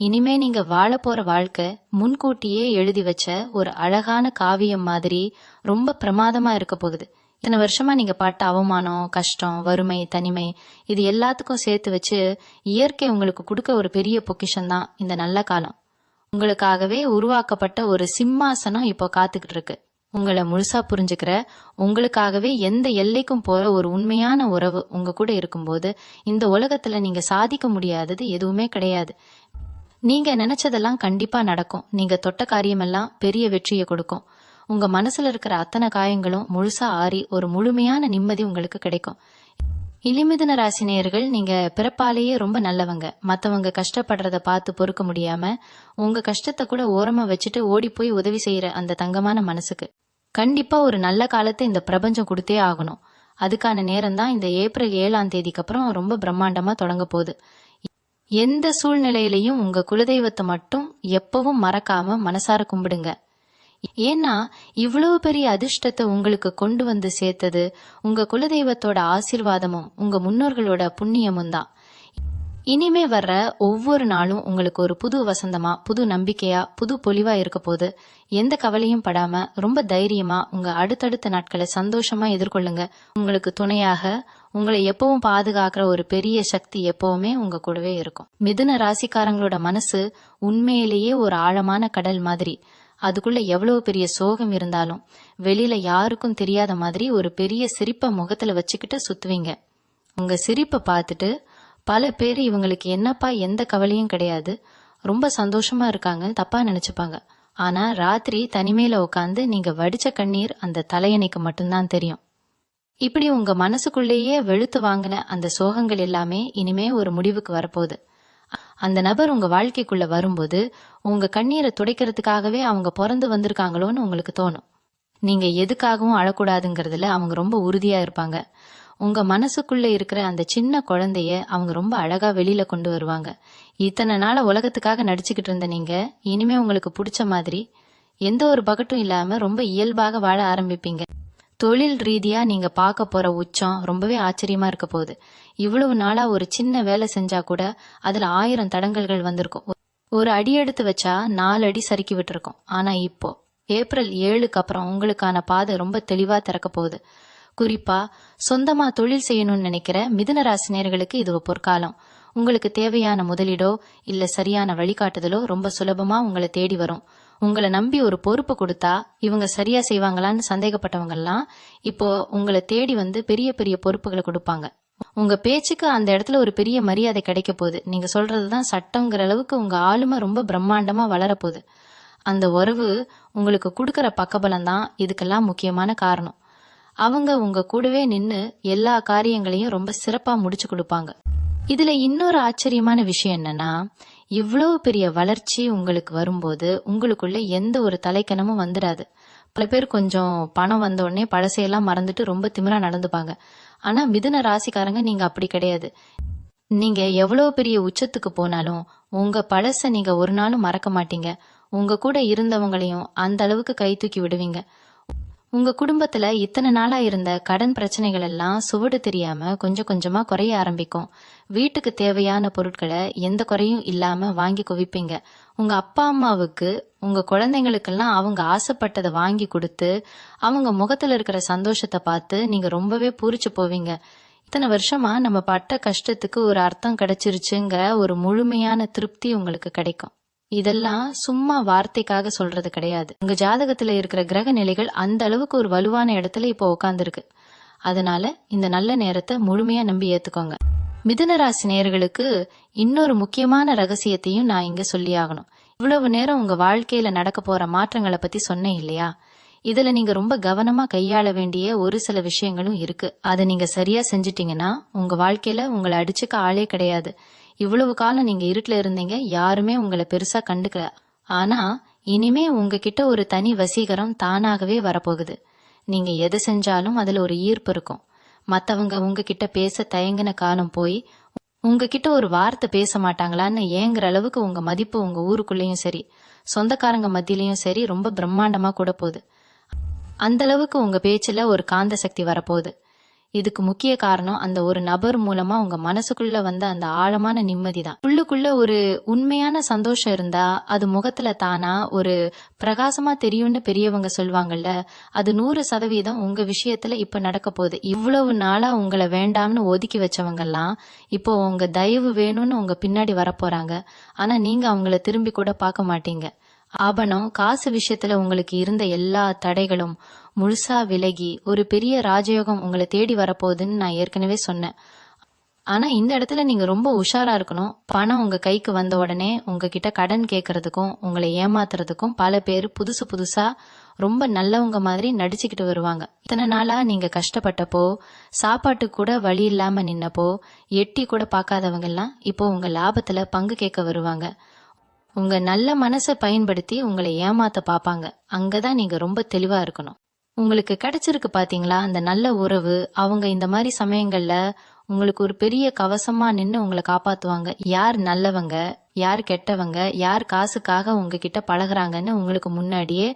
இனிமே நீங்க வாழ போற வாழ்க்கை முன்கூட்டியே எழுதி வச்ச ஒரு அழகான காவியம் மாதிரி ரொம்ப பிரமாதமா இருக்க போகுது. இத்தனை வருஷமா நீங்க பட்ட அவமானம், கஷ்டம், வறுமை, தனிமை இது எல்லாத்துக்கும் சேர்த்து வச்சு இயற்கை உங்களுக்கு கொடுக்க ஒரு பெரிய பொக்கிஷம் தான் இந்த நல்ல காலம். உங்களுக்காகவே உருவாக்கப்பட்ட ஒரு சிம்மாசனம் இப்போ காத்துக்கிட்டு இருக்கு. உங்களை முழுசா புரிஞ்சுக்கிற, உங்களுக்காகவே எந்த எல்லைக்கும் போற ஒரு உண்மையான உறவு உங்க கூட இருக்கும்போது இந்த உலகத்துல நீங்க சாதிக்க முடியாதது எதுவுமே கிடையாது. நீங்க நினைச்சதெல்லாம் கண்டிப்பா நடக்கும். நீங்க தொட்ட காரியமெல்லாம் பெரிய வெற்றியை கொடுக்கும். உங்க மனசுல இருக்கிற அத்தனை காயங்களும் முழுசா ஆறி ஒரு முழுமையான நிம்மதி உங்களுக்கு கிடைக்கும். இளிமிதுன ராசி நேயர்கள், நீங்க பிறப்பாலேயே ரொம்ப நல்லவங்க. மத்தவங்க கஷ்டப்படுறத பார்த்து பொறுக்க முடியாம உங்க கஷ்டத்தை கூட ஓரமா வச்சுட்டு ஓடி போய் உதவி செய்யற அந்த தங்கமான மனசுக்கு கண்டிப்பா ஒரு நல்ல காலத்தை இந்த பிரபஞ்சம் கொடுத்தே ஆகணும். அதுக்கான நேரம் தான் இந்த ஏப்ரல் 7ஆம் தேதிக்கு அப்புறம் ரொம்ப பிரம்மாண்டமா தொடங்க போகுது. எந்த சூழ்நிலையிலையும் உங்க குலதெய்வத்தை மட்டும் எப்பவும் மறக்காம மனசார கும்பிடுங்க. ஏன்னா இவ்வளவு பெரிய அதிர்ஷ்டத்தை உங்களுக்கு கொண்டு வந்து சேர்த்தது உங்க குலதெய்வத்தோட ஆசீர்வாதமும் உங்க முன்னோர்களோட புண்ணியமும் தான். இனிமே வர்ற ஒவ்வொரு நாளும் உங்களுக்கு ஒரு புது வசந்தமா, புது நம்பிக்கையா, புது பொலிவா இருக்க போது. எந்த கவலையும் படாம ரொம்ப தைரியமா உங்க அடுத்தடுத்த நாட்களை சந்தோஷமா எதிர்கொள்ளுங்க. உங்களுக்கு துணையாக உங்களை எப்பவும் பாதுகாக்கிற ஒரு பெரிய சக்தி எப்பவுமே உங்க கூடவே இருக்கும். மிதுன ராசிக்காரங்களோட மனசு உண்மையிலேயே ஒரு ஆழமான கடல் மாதிரி. அதுக்குள்ள எவ்வளவு பெரிய சோகம் இருந்தாலும் வெளியில யாருக்கும் தெரியாத மாதிரி ஒரு பெரிய சிரிப்பை முகத்துல வச்சுக்கிட்டு சுத்துவீங்க. உங்க சிரிப்பை பார்த்துட்டு பல பேர் இவங்களுக்கு என்னப்பா எந்த கவலையும் கிடையாது, ரொம்ப சந்தோஷமா இருக்காங்க தப்பா நினைச்சுப்பாங்க. ஆனா ராத்திரி தனிமையில உட்காந்து நீங்க வடிச்ச கண்ணீர் அந்த தலையணைக்கு மட்டும்தான் தெரியும். இப்படி உங்க மனசுக்குள்ளேயே வெளுத்து வாங்கின அந்த சோகங்கள் எல்லாமே இனிமே ஒரு முடிவுக்கு வரப்போகுது. அந்த நபர் உங்க வாழ்க்கைக்குள்ள வரும்போது உங்க கண்ணீரை துடைக்கிறதுக்காகவே அவங்க பிறந்து வந்திருக்காங்களோன்னு உங்களுக்கு தோணும். நீங்க எதுக்காகவும் அழக்கூடாதுங்கிறதுல அவங்க ரொம்ப உறுதியா இருப்பாங்க. உங்க மனசுக்குள்ள இருக்கிற அந்த சின்ன குழந்தைய அவங்க ரொம்ப அழகா வெளியில கொண்டு வருவாங்க. இத்தனை நாள உலகத்துக்காக நடிச்சுக்கிட்டு இருந்த நீங்க இனிமே உங்களுக்கு பிடிச்ச மாதிரி எந்த ஒரு பகட்டும் இல்லாம ரொம்ப இயல்பாக வாழ ஆரம்பிப்பீங்க. தொழில் ரீதியா நீங்க பார்க்க போற உச்சம் ரொம்பவே ஆச்சரியமா இருக்க போகுது. இவ்வளவு நாளா ஒரு சின்ன வேலை செஞ்சா கூட அதுல 1000 தடங்கல்கள் வந்திருக்கும். ஒரு அடி எடுத்து வச்சா 4 அடி சறுக்கி விட்டுருக்கோம். ஆனா இப்போ ஏப்ரல் 7க்கு அப்புறம் உங்களுக்கான பாதை ரொம்ப தெளிவா திறக்க போகுது. குறிப்பா சொந்தமா தொழில் செய்யணும்னு நினைக்கிற மிதுன ராசினியர்களுக்கு இது ஒரு பொற்காலம். உங்களுக்கு தேவையான முதலீடோ இல்ல சரியான வழிகாட்டுதலோ ரொம்ப சுலபமா உங்களை தேடி வரும். உங்களை நம்பி ஒரு பொறுப்பு கொடுத்தா இவங்க சரியா செய்வாங்களான்னு சந்தேகப்பட்டவங்க எல்லாம் இப்போ உங்களை தேடி வந்து பெரிய பெரிய பொறுப்புகளை கொடுப்பாங்க. உங்க பேச்சுக்கு அந்த இடத்துல ஒரு பெரிய மரியாதை கிடைக்க போகுது. நீங்க சொல்றதுதான் சட்டம்ங்கிற அளவுக்கு உங்க ஆளுமை ரொம்ப பிரம்மாண்டமா வளரப்போகுது. அந்த உறவு உங்களுக்கு கொடுக்கற பக்கபலம் தான் இதுக்கெல்லாம் முக்கியமான காரணம். அவங்க உங்க கூடவே நின்னு எல்லா காரியங்களையும் ரொம்ப சிறப்பா முடிச்சு கொடுப்பாங்க. இதுல இன்னொரு ஆச்சரியமான விஷயம் என்னன்னா, இவ்வளவு பெரிய வளர்ச்சி உங்களுக்கு வரும்போது உங்களுக்குள்ள எந்த ஒரு தலைக்கணமும் வந்துடாது. பல பேர் கொஞ்சம் பணம் வந்த உடனே பழசையெல்லாம் மறந்துட்டு ரொம்ப திமிரா நடந்துப்பாங்க. ஆனா மிதுன ராசிக்காரங்க நீங்க அப்படி கிடையாது. நீங்க எவ்வளவு பெரிய உச்சத்துக்கு போனாலும் உங்க பழச நீங்க ஒரு நாளும் மறக்க மாட்டீங்க. உங்க கூட இருந்தவங்களையும் அந்த அளவுக்கு கை தூக்கி விடுவீங்க. உங்க குடும்பத்துல இத்தனை நாளா இருந்த கடன் பிரச்சனைகள் எல்லாம் சுவடு தெரியாம கொஞ்சம் கொஞ்சமா குறைய ஆரம்பிக்கும். வீட்டுக்கு தேவையான பொருட்களை எந்த குறையும் இல்லாம வாங்கி குவிப்பீங்க. உங்க அப்பா அம்மாவுக்கு உங்க குழந்தைங்களுக்கெல்லாம் அவங்க ஆசைப்பட்டதை வாங்கி கொடுத்து அவங்க முகத்துல இருக்கிற சந்தோஷத்தை பார்த்து நீங்க ரொம்பவே பூரிச்சு போவீங்க. இத்தனை வருஷமா நம்ம பட்ட கஷ்டத்துக்கு ஒரு அர்த்தம் கிடைச்சிருச்சுங்கிற ஒரு முழுமையான திருப்தி உங்களுக்கு கிடைக்கும். இதெல்லாம் சும்மா வார்த்தைக்காக சொல்றது கிடையாது. உங்க ஜாதகத்துல இருக்கிற கிரக நிலைகள் அந்த அளவுக்கு ஒரு வலுவான இடத்துல இப்போ உட்கார்ந்துருக்கு. அதனால இந்த நல்ல நேரத்தை முழுமையா நம்பி ஏத்துக்கோங்க. மிதுன ராசி நேயர்களுக்கு இன்னொரு முக்கியமான ரகசியத்தையும் நான் இங்க சொல்லி ஆகணும். இவ்வளவு நேரம் உங்க வாழ்க்கையில நடக்க போற மாற்றங்களை பத்தி சொன்னேன் இல்லையா? இதுல நீங்க ரொம்ப கவனமா கையாள வேண்டிய ஒரு சில விஷயங்களும் இருக்கு. அதை நீங்க சரியா செஞ்சிட்டீங்கன்னா உங்க வாழ்க்கையில உங்களை அடிச்சுக்க ஆளே கிடையாது. இவ்வளவு காலம் நீங்க இருட்டுல இருந்தீங்க, யாருமே உங்களை பெருசா கண்டுக்கல. ஆனா இனிமே உங்ககிட்ட ஒரு தனி வசீகரம் தானாகவே வரப்போகுது. நீங்க எதை செஞ்சாலும் அதுல ஒரு ஈர்ப்பு இருக்கும். மத்தவங்க உங்ககிட்ட பேச தயங்கின காலம் போய் உங்ககிட்ட ஒரு வார்த்தை பேச மாட்டாங்களான்னு ஏங்குற அளவுக்கு உங்க மதிப்பு உங்க ஊருக்குள்ளேயும் சரி சொந்தக்காரங்க மத்தியிலயும் சரி ரொம்ப பிரம்மாண்டமா கூட போகுது. அந்த அளவுக்கு உங்க பேச்சுல ஒரு காந்த சக்தி வரப்போகுது. இதுக்கு முக்கிய காரணம் அந்த ஒரு நபர் மூலமா உங்க மனசுக்குள்ள வந்த அந்த ஆழமான நிம்மதி தான். உள்ளுக்குள்ள ஒரு உண்மையான சந்தோஷம் இருந்தா அது முகத்துல தானா ஒரு பிரகாசமா தெரியும்னு பெரியவங்க சொல்லுவாங்கல்ல, அது 100% உங்க விஷயத்துல இப்ப நடக்க போகுது. இவ்வளவு நாளா உங்களை வேண்டாம்னு ஒதுக்கி வச்சவங்க எல்லாம் இப்போ உங்க தயவு வேணும்னு உங்க பின்னாடி வரப்போறாங்க. ஆனா நீங்க அவங்கள திரும்பி கூட பார்க்க மாட்டீங்க. ஆபணம் காசு விஷயத்துல உங்களுக்கு இருந்த எல்லா தடைகளும் முழுசா விலகி ஒரு பெரிய ராஜயோகம் உங்களை தேடி வரப்போகுதுன்னு நான் ஏற்கனவே சொன்னேன். ஆனா இந்த இடத்துல நீங்க ரொம்ப உஷாரா இருக்கணும். பணம் உங்க கைக்கு வந்த உடனே உங்ககிட்ட கடன் கேட்கறதுக்கும் உங்களை ஏமாத்துறதுக்கும் பல பேர் புதுசு புதுசா ரொம்ப நல்லவங்க மாதிரி நடிச்சுக்கிட்டு வருவாங்க. இத்தனை நாளா நீங்க கஷ்டப்பட்டப்போ சாப்பாட்டுக்கு கூட வழி இல்லாம நின்னப்போ எட்டி கூட பார்க்காதவங்க எல்லாம் இப்போ உங்க லாபத்துல பங்கு கேட்க வருவாங்க. உங்க நல்ல மனசை பயன்படுத்தி உங்களை ஏமாத்த பாப்பாங்க. அங்கதான் நீங்க ரொம்ப தெளிவா இருக்கணும். உங்களுக்கு கிடைச்சிருக்கு பாத்தீங்களா அந்த நல்ல உறவு. அவங்க இந்த மாதிரி சமயங்கள்ல உங்களுக்கு ஒரு பெரிய கவசமா நின்னு உங்களை காப்பாத்துவாங்க. யார் நல்லவங்க, யார் கெட்டவங்க, யார் காசுக்காக உங்ககிட்ட பழகுறாங்கன்னு உங்களுக்கு முன்னாடியே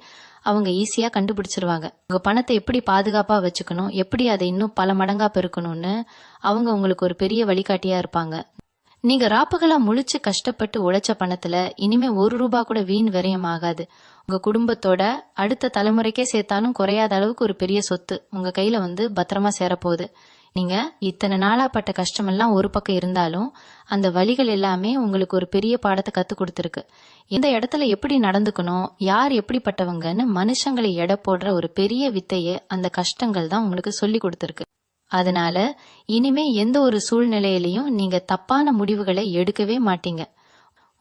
அவங்க ஈஸியா கண்டுபிடிச்சிருவாங்க. உங்க பணத்தை எப்படி பாதுகாப்பா வச்சுக்கணும், எப்படி அதை இன்னும் பல மடங்கா பெருக்கணும்னு அவங்க உங்களுக்கு ஒரு பெரிய வழிகாட்டியா இருப்பாங்க. நீங்க ராப்பகலா முழிச்சு கஷ்டப்பட்டு உழைச்ச பணத்துல இனிமே ₹1 கூட வீண் விரயம் ஆகாது. உங்க குடும்பத்தோட அடுத்த தலைமுறைக்கே சேர்த்தாலும் குறையாத அளவுக்கு ஒரு பெரிய சொத்து உங்க கையில வந்து பத்திரமா சேரப்போகுது. நீங்க இத்தனை நாளா பட்ட கஷ்டமெல்லாம் ஒரு பக்கம் இருந்தாலும் அந்த வழிகள் எல்லாமே உங்களுக்கு ஒரு பெரிய பாடத்தை கத்து கொடுத்துருக்கு. எந்த இடத்துல எப்படி நடந்துக்கணும், யார் எப்படிப்பட்டவங்கன்னு மனுஷங்களை எடை போடுற ஒரு பெரிய வித்தையை அந்த கஷ்டங்கள் தான் உங்களுக்கு சொல்லி கொடுத்துருக்கு. அதனால இனிமே எந்த ஒரு சூழ்நிலையிலையும் நீங்க தப்பான முடிவுகளை எடுக்கவே மாட்டீங்க.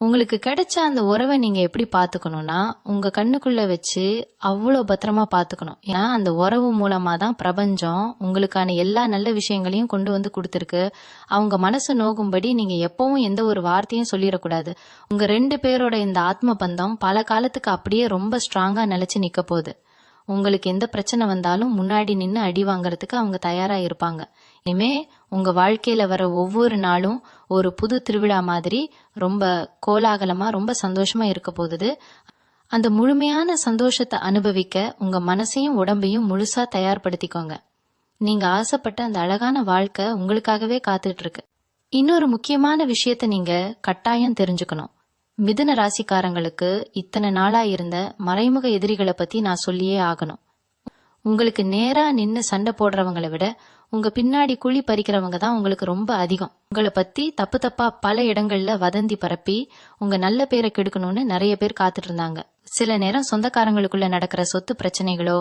உங்களுக்கு கிடைச்ச அந்த உறவை நீங்க எப்படி பாத்துக்கணும்னா உங்க கண்ணுக்குள்ள வச்சு அவ்வளோ பத்திரமா பாத்துக்கணும். ஏன்னா அந்த உறவு மூலமா தான் பிரபஞ்சம் உங்களுக்கான எல்லா நல்ல விஷயங்களையும் கொண்டு வந்து கொடுத்துருக்கு. அவங்க மனசு நோகும்படி நீங்க எப்பவும் எந்த ஒரு வார்த்தையும் சொல்லிடக்கூடாது. உங்க 2 பேரோட இந்த ஆத்ம பந்தம் பல காலத்துக்கு அப்படியே ரொம்ப ஸ்ட்ராங்கா நிலைச்சு நிக்க போகுது. உங்களுக்கு எந்த பிரச்சனை வந்தாலும் முன்னாடி நின்று அடி வாங்கறதுக்கு அவங்க தயாரா இருப்பாங்க. இனிமே உங்க வாழ்க்கையில வர ஒவ்வொரு நாளும் ஒரு புது திருவிழா மாதிரி ரொம்ப கோலாகலமா ரொம்ப சந்தோஷமா இருக்க போகுது. அந்த முழுமையான சந்தோஷத்தை அனுபவிக்க உங்க மனசையும் உடம்பையும் முழுசா தயார்படுத்திக்கோங்க. நீங்க ஆசைப்பட்ட அந்த அழகான வாழ்க்கை உங்களுக்காகவே காத்துட்டு இருக்கு. இன்னொரு முக்கியமான விஷயத்த நீங்க கட்டாயம் தெரிஞ்சுக்கணும். மிதுன ராசிக்காரங்களுக்கு இத்தனை நாளா இருந்த மறைமுக எதிரிகளை பத்தி நான் சொல்லியே ஆகணும். உங்களுக்கு நேரா நின்னு சண்டை போடுறவங்களை விட உங்க பின்னாடி குழி பறிக்கிறவங்க தான் உங்களுக்கு ரொம்ப அதிகம். உங்களை பத்தி தப்பு தப்பா பல இடங்கள்ல வதந்தி பரப்பி உங்க நல்ல பேரை கெடுக்கணும்னு நிறைய பேர் காத்துட்டு இருந்தாங்க. சில நேரம் சொந்தக்காரங்களுக்குள்ள நடக்கிற சொத்து பிரச்சனைகளோ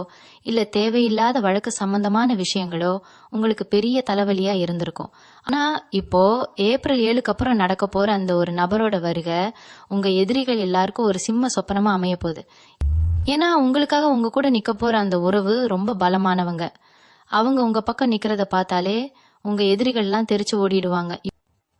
இல்ல தேவையில்லாத வழக்கு சம்பந்தமான விஷயங்களோ உங்களுக்கு பெரிய தலைவலியா இருந்திருக்கும். ஆனா இப்போ ஏப்ரல் 7க்கு அப்புறம் நடக்க போற அந்த ஒரு நபரோட வருகை உங்க எதிரிகள் எல்லாருக்கும் ஒரு சிம்ம சொப்பனமா அமைய போகுது. ஏன்னா உங்களுக்காக உங்க கூட நிக்க போற அந்த உறவு ரொம்ப பலமானவங்க. அவங்க உங்க பக்கம் நிக்கிறத பார்த்தாலே உங்க எதிரிகள்லாம் தெரிச்சு ஓடிடுவாங்க.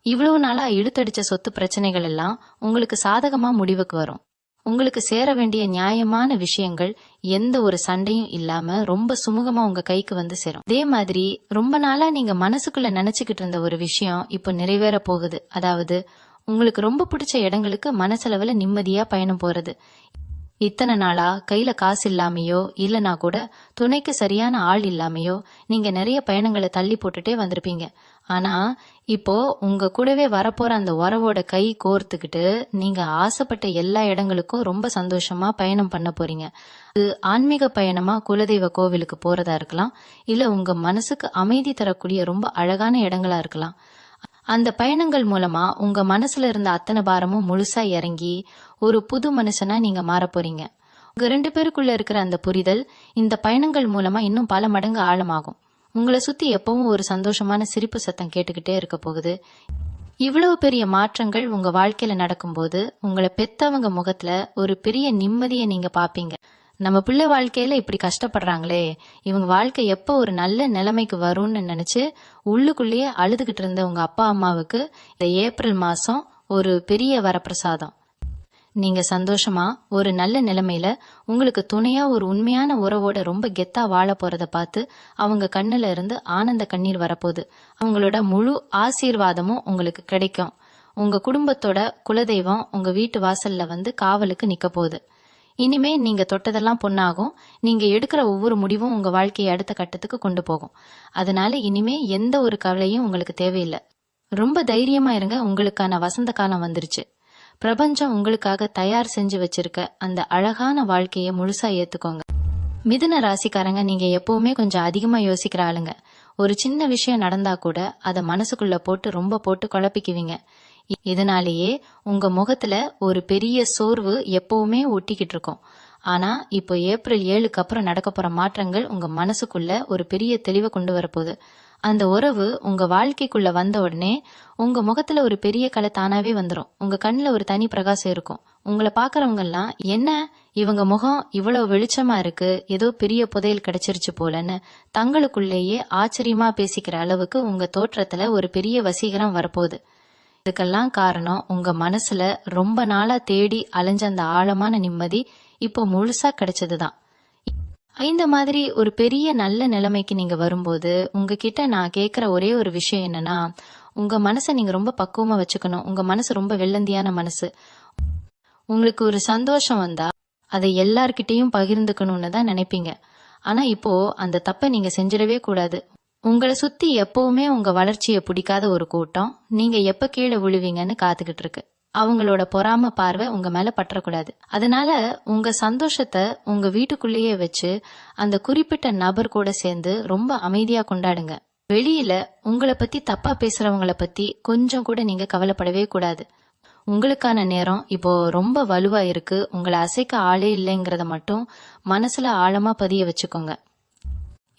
இவ்வளவு நாளா இழுத்தடிச்ச சொத்து பிரச்சனைகள் எல்லாம் உங்களுக்கு சாதகமா முடிவுக்கு வரும். உங்களுக்கு சேர வேண்டிய நியாயமான விஷயங்கள் எந்த ஒரு சண்டையும் இல்லாம ரொம்ப சுமூகமா உங்க கைக்கு வந்து சேரும். அதே மாதிரி ரொம்ப நாளா நீங்க மனசுக்குள்ள நினைச்சுக்கிட்டு இருந்த ஒரு விஷயம் இப்போ நிறைவேற போகுது. அதாவது உங்களுக்கு ரொம்ப பிடிச்ச இடங்களுக்கு மனசளவுல நிம்மதியா பயணம் போறது. இத்தனை நாளா கையில காசு இல்லாமையோ இல்லனா கூட துணைக்கு சரியான ஆள் இல்லாமையோ நீங்க நிறைய பயணங்களை தள்ளி போட்டுட்டே வந்திருப்பீங்க. ஆனா இப்போ உங்க கூடவே வரப்போற அந்த உறவோட கை கோர்த்துக்கிட்டு நீங்க ஆசைப்பட்ட எல்லா இடங்களுக்கும் ரொம்ப சந்தோஷமா பயணம் பண்ண போறீங்க. அது ஆன்மீக பயணமா குலதெய்வ கோவிலுக்கு போறதா இருக்கலாம், இல்ல உங்க மனசுக்கு அமைதி தரக்கூடிய ரொம்ப அழகான இடங்களா இருக்கலாம். அந்த பயணங்கள் மூலமா உங்க மனசுல இருந்த அத்தனை பாரமும் முழுசா இறங்கி ஒரு புது மனுஷனா நீங்க மாற போறீங்க. உங்க 2 பேருக்குள்ள இருக்கிற அந்த புரிதல் இந்த பயணங்கள் மூலமா இன்னும் பல மடங்கு ஆழமாகும். உங்களை சுத்தி எப்பவும் ஒரு சந்தோஷமான சிரிப்பு சத்தம் கேட்டுக்கிட்டே இருக்க போகுது. இவ்வளவு பெரிய மாற்றங்கள் உங்க வாழ்க்கையில நடக்கும்போது உங்களை பெத்தவங்க முகத்துல ஒரு பெரிய நிம்மதியை நீங்க பாப்பீங்க. நம்ம பிள்ளை வாழ்க்கையில இப்படி கஷ்டப்படுறாங்களே, இவங்க வாழ்க்கை எப்போ ஒரு நல்ல நிலைமைக்கு வரும்னு நினைச்சு உள்ளுக்குள்ளேயே அழுதுகிட்டு இருந்த உங்க அப்பா அம்மாவுக்கு இந்த ஏப்ரல் மாசம் ஒரு பெரிய வரப்பிரசாதம். நீங்க சந்தோஷமா ஒரு நல்ல நிலைமையில உங்களுக்கு துணையா ஒரு உண்மையான உறவோட ரொம்ப கெத்தா வாழ போறத பார்த்து அவங்க கண்ணுல இருந்து ஆனந்த கண்ணீர் வரப்போகுது. அவங்களோட முழு ஆசீர்வாதமும் உங்களுக்கு கிடைக்கும். உங்க குடும்பத்தோட குலதெய்வம் உங்க வீட்டு வாசல்ல வந்து காவலுக்கு நிக்க போகுது. இனிமே நீங்க தொட்டதெல்லாம் பொண்ணாகும். நீங்க எடுக்கிற ஒவ்வொரு முடிவும் உங்க வாழ்க்கையை அடுத்த கட்டத்துக்கு கொண்டு போகும். அதனால இனிமே எந்த ஒரு கவலையும் உங்களுக்கு தேவையில்லை. ரொம்ப தைரியமா இருங்க. உங்களுக்கான வசந்த காலம் வந்துருச்சு. பிரபஞ்சம் உங்களுக்காக தயார் செஞ்சு வச்சிருக்க அந்த அழகான வாழ்க்கையை முழுசா ஏத்துக்கோங்க. மிதுன ராசிக்காரங்க, நீங்க எப்பவுமே கொஞ்சம் அதிகமா யோசிக்கிற ஆளுங்க. ஒரு சின்ன விஷயம் நடந்தா கூட அதை மனசுக்குள்ள போட்டு போட்டு குழப்பிக்குவீங்க. இதனாலேயே உங்க முகத்துல ஒரு பெரிய சோர்வு எப்பவுமே ஒட்டிக்கிட்டு இருக்கும். ஆனா இப்போ ஏப்ரல் 7க்கு அப்புறம் நடக்க போற மாற்றங்கள் உங்க மனசுக்குள்ள ஒரு பெரிய தெளிவை கொண்டு வரப்போகுது. அந்த உறவு உங்க வாழ்க்கைக்குள்ள வந்த உடனே உங்க முகத்துல ஒரு பெரிய கலை தானாவே வந்துடும். உங்க கண்ணுல ஒரு தனி பிரகாசம் இருக்கும். உங்களை பாக்குறவங்க எல்லாம் என்ன இவங்க முகம் இவ்வளவு வெளிச்சமா இருக்கு, ஏதோ பெரிய புதையல் கிடைச்சிருச்சு போலன்னு தங்களுக்குள்ளேயே ஆச்சரியமா பேசிக்கிற அளவுக்கு உங்க தோற்றத்துல ஒரு பெரிய வசீகரம் வரப்போகுது. இதுக்கெல்லாம் காரணம் உங்க மனசுல ரொம்ப நாளா தேடி அலைஞ்ச அந்த ஆழமான நிம்மதி இப்போ முழுசா கிடைச்சதுதான். இந்த மாதிரி ஒரு பெரிய நல்ல நிலைமைக்கு நீங்க வரும்போது உங்ககிட்ட நான் கேட்கிற ஒரே ஒரு விஷயம் என்னன்னா, உங்க மனசை நீங்க ரொம்ப பக்குவமா வச்சுக்கணும். உங்க மனசு ரொம்ப வெள்ளந்தியான மனசு. உங்களுக்கு ஒரு சந்தோஷம் வந்தா அதை எல்லார்கிட்டையும் பகிர்ந்துக்கணும்னு தான் நினைப்பீங்க. ஆனா இப்போ அந்த தப்பை நீங்க செஞ்சிடவே கூடாது. உங்களை சுத்தி எப்பவுமே உங்க வளர்ச்சியை பிடிக்காத ஒரு கூட்டம் நீங்க எப்ப கீழே விழுவீங்கன்னு காத்துக்கிட்டு இருக்கு. அவங்களோட பொறாம பார்வை உங்க மேல பற்றக்கூடாது. அதனால உங்க சந்தோஷத்தை உங்க வீட்டுக்குள்ளேயே வச்சு அந்த குறிப்பிட்ட நபர் கூட சேர்ந்து ரொம்ப அமைதியா கொண்டாடுங்க. வெளியில உங்களை பத்தி தப்பா பேசுறவங்களை பத்தி கொஞ்சம் கூட நீங்க கவலைப்படவே கூடாது. உங்களுக்கான நேரம் இப்போ ரொம்ப வலுவா இருக்கு. உங்களை அசைக்க ஆளே இல்லைங்கிறத மட்டும் மனசுல ஆழமா பதிய வச்சுக்கோங்க.